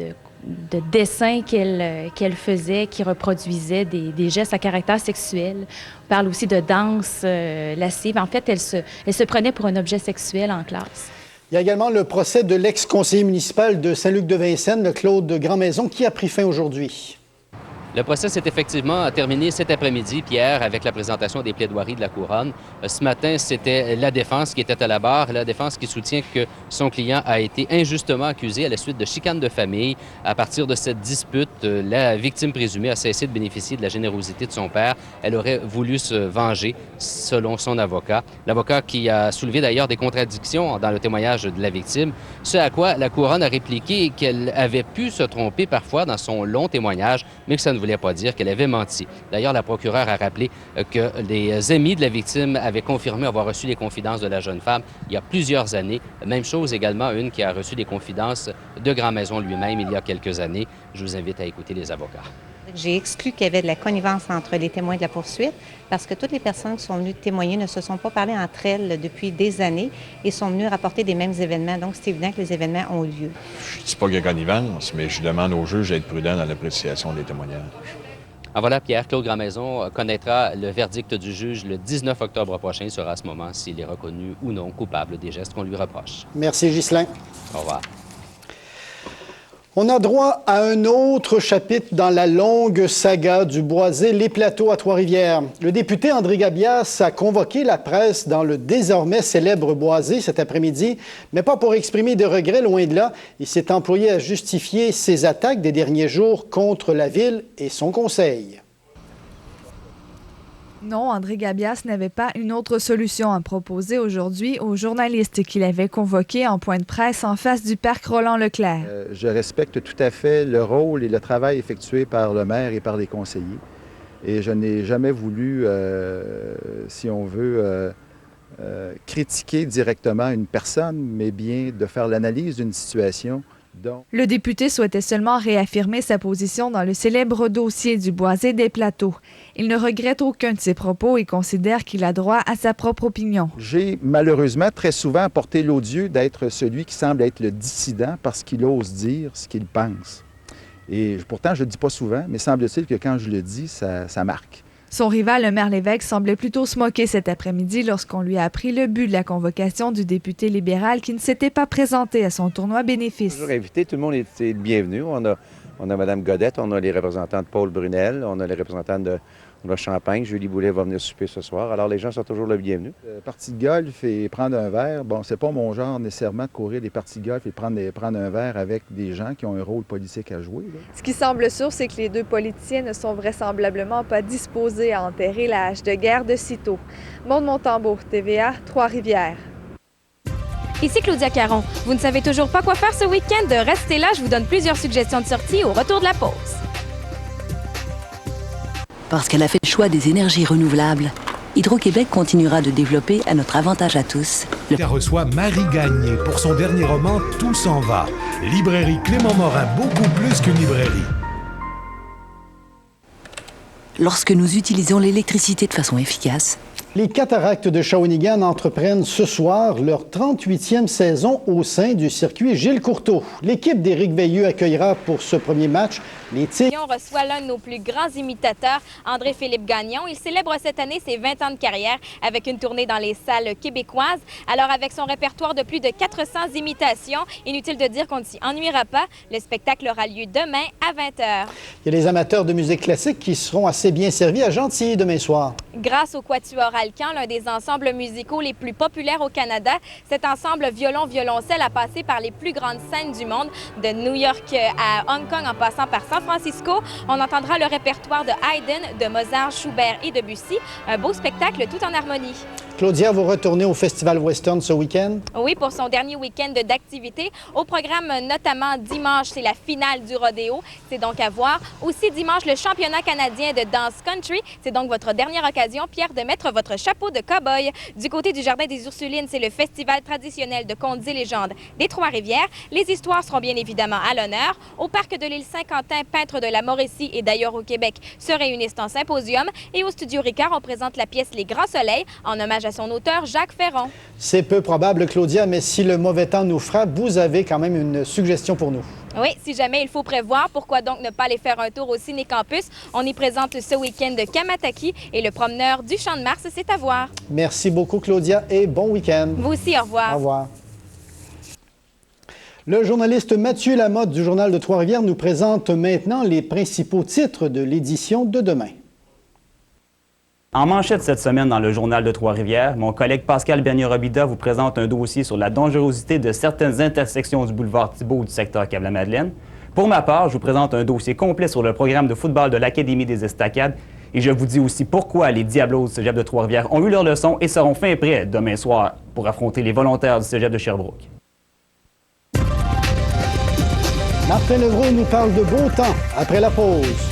dessins qu'elle faisait, qui reproduisaient des gestes à caractère sexuel. On parle aussi de danse lascive. En fait, elle se prenait pour un objet sexuel en classe. Il y a également le procès de l'ex-conseiller municipal de Saint-Luc-de-Vincennes, le Claude Grandmaison, qui a pris fin aujourd'hui. Le procès s'est effectivement terminé cet après-midi, Pierre, avec la présentation des plaidoiries de la Couronne. Ce matin, c'était la défense qui était à la barre, la défense qui soutient que son client a été injustement accusé à la suite de chicanes de famille. À partir de cette dispute, la victime présumée a cessé de bénéficier de la générosité de son père. Elle aurait voulu se venger, selon son avocat. L'avocat qui a soulevé d'ailleurs des contradictions dans le témoignage de la victime, ce à quoi la Couronne a répliqué qu'elle avait pu se tromper parfois dans son long témoignage, mais que ça ne voulait pas dire qu'elle avait menti. D'ailleurs, la procureure a rappelé que les amis de la victime avaient confirmé avoir reçu les confidences de la jeune femme il y a plusieurs années. Même chose également, une qui a reçu des confidences de Grand Maison lui-même il y a quelques années. Je vous invite à écouter les avocats. J'ai exclu qu'il y avait de la connivence entre les témoins de la poursuite parce que toutes les personnes qui sont venues témoigner ne se sont pas parlé entre elles depuis des années et sont venues rapporter des mêmes événements. Donc, c'est évident que les événements ont lieu. Je ne dis pas qu'il y a connivence, mais je demande aux juges d'être prudents dans l'appréciation des témoignages. En voilà, Pierre, Claude Grandmaison connaîtra le verdict du juge le 19 octobre prochain. Il sera à ce moment s'il est reconnu ou non coupable des gestes qu'on lui reproche. Merci, Ghislain. Au revoir. On a droit à un autre chapitre dans la longue saga du boisé Les Plateaux à Trois-Rivières. Le député André Gabias a convoqué la presse dans le désormais célèbre boisé cet après-midi, mais pas pour exprimer de regrets, loin de là. Il s'est employé à justifier ses attaques des derniers jours contre la ville et son conseil. Non, André Gabias n'avait pas une autre solution à proposer aujourd'hui aux journalistes qu'il avait convoqués en point de presse en face du parc Roland-Leclerc. Je respecte tout à fait le rôle et le travail effectué par le maire et par les conseillers. Et je n'ai jamais voulu, si on veut, critiquer directement une personne, mais bien de faire l'analyse d'une situation. Le député souhaitait seulement réaffirmer sa position dans le célèbre dossier du boisé des Plateaux. Il ne regrette aucun de ses propos et considère qu'il a droit à sa propre opinion. J'ai malheureusement très souvent porté l'odieux d'être celui qui semble être le dissident parce qu'il ose dire ce qu'il pense. Et pourtant, je ne le dis pas souvent, mais semble-t-il que quand je le dis, ça marque. Son rival, le maire Lévesque, semblait plutôt se moquer cet après-midi lorsqu'on lui a appris le but de la convocation du député libéral qui ne s'était pas présenté à son tournoi bénéfice. Toujours invité, tout le monde est le bienvenu. On a Mme Godette, on a les représentants de Paul Brunel, on a les représentants de Champagne. Julie Boulet va venir souper ce soir. Alors, les gens sont toujours le bienvenu. Partie de golf et prendre un verre, bon, c'est pas mon genre nécessairement de courir des parties de golf et prendre un verre avec des gens qui ont un rôle politique à jouer. Là. Ce qui semble sûr, c'est que les deux politiciens ne sont vraisemblablement pas disposés à enterrer la hache de guerre de sitôt. Maude Montembeault, TVA, Trois-Rivières. Ici Claudia Caron. Vous ne savez toujours pas quoi faire ce week-end? Restez là, je vous donne plusieurs suggestions de sortie au retour de la pause. Parce qu'elle a fait le choix des énergies renouvelables, Hydro-Québec continuera de développer à notre avantage à tous. Elle reçoit Marie Gagné pour son dernier roman « Tout s'en va ». Librairie Clément Morin, beaucoup plus qu'une librairie. Lorsque nous utilisons l'électricité de façon efficace, Les Cataractes de Shawinigan entreprennent ce soir leur 38e saison au sein du circuit Gilles Courteau. L'équipe d'Éric Veilleux accueillera pour ce premier match les Tigres. On reçoit l'un de nos plus grands imitateurs, André-Philippe Gagnon. Il célèbre cette année ses 20 ans de carrière avec une tournée dans les salles québécoises. Alors, avec son répertoire de plus de 400 imitations, inutile de dire qu'on ne s'y ennuiera pas. Le spectacle aura lieu demain à 20h. Il y a les amateurs de musique classique qui seront assez bien servis à Gentilly demain soir. Grâce au Quatuor Alcan, l'un des ensembles musicaux les plus populaires au Canada, cet ensemble violon-violoncelle a passé par les plus grandes scènes du monde, de New York à Hong Kong en passant par San Francisco. On entendra le répertoire de Haydn, de Mozart, Schubert et Debussy. Un beau spectacle tout en harmonie. Claudia, vous retournez au Festival Western ce week-end? Oui, pour son dernier week-end d'activité. Au programme, notamment dimanche, c'est la finale du rodéo. C'est donc à voir. Aussi dimanche, le championnat canadien de danse country. C'est donc votre dernière occasion, Pierre, de mettre votre chapeau de cow-boy. Du côté du Jardin des Ursulines, c'est le festival traditionnel de contes et légendes des Trois-Rivières. Les histoires seront bien évidemment à l'honneur. Au parc de l'île Saint-Quentin, peintres de la Mauricie et d'ailleurs au Québec se réunissent en symposium. Et au Studio Ricard, on présente la pièce Les Grands Soleils en hommage à son auteur Jacques Ferron. C'est peu probable, Claudia, mais si le mauvais temps nous frappe, vous avez quand même une suggestion pour nous. Oui, si jamais il faut prévoir, pourquoi donc ne pas aller faire un tour au Ciné-Campus? On y présente ce week-end de Kamataki et le promeneur du Champ de Mars, c'est à voir. Merci beaucoup, Claudia, et bon week-end. Vous aussi, au revoir. Au revoir. Le journaliste Mathieu Lamotte du Journal de Trois-Rivières nous présente maintenant les principaux titres de l'édition de demain. En manchette cette semaine dans le Journal de Trois-Rivières, mon collègue Pascal Bernier-Robida vous présente un dossier sur la dangerosité de certaines intersections du boulevard Thibault du secteur Cap-la-Madeleine. Pour ma part, je vous présente un dossier complet sur le programme de football de l'Académie des Estacades et je vous dis aussi pourquoi les Diablos du Cégep de Trois-Rivières ont eu leur leçon et seront fin prêts demain soir pour affronter les volontaires du Cégep de Sherbrooke. Martin Levrault nous parle de beau temps après la pause.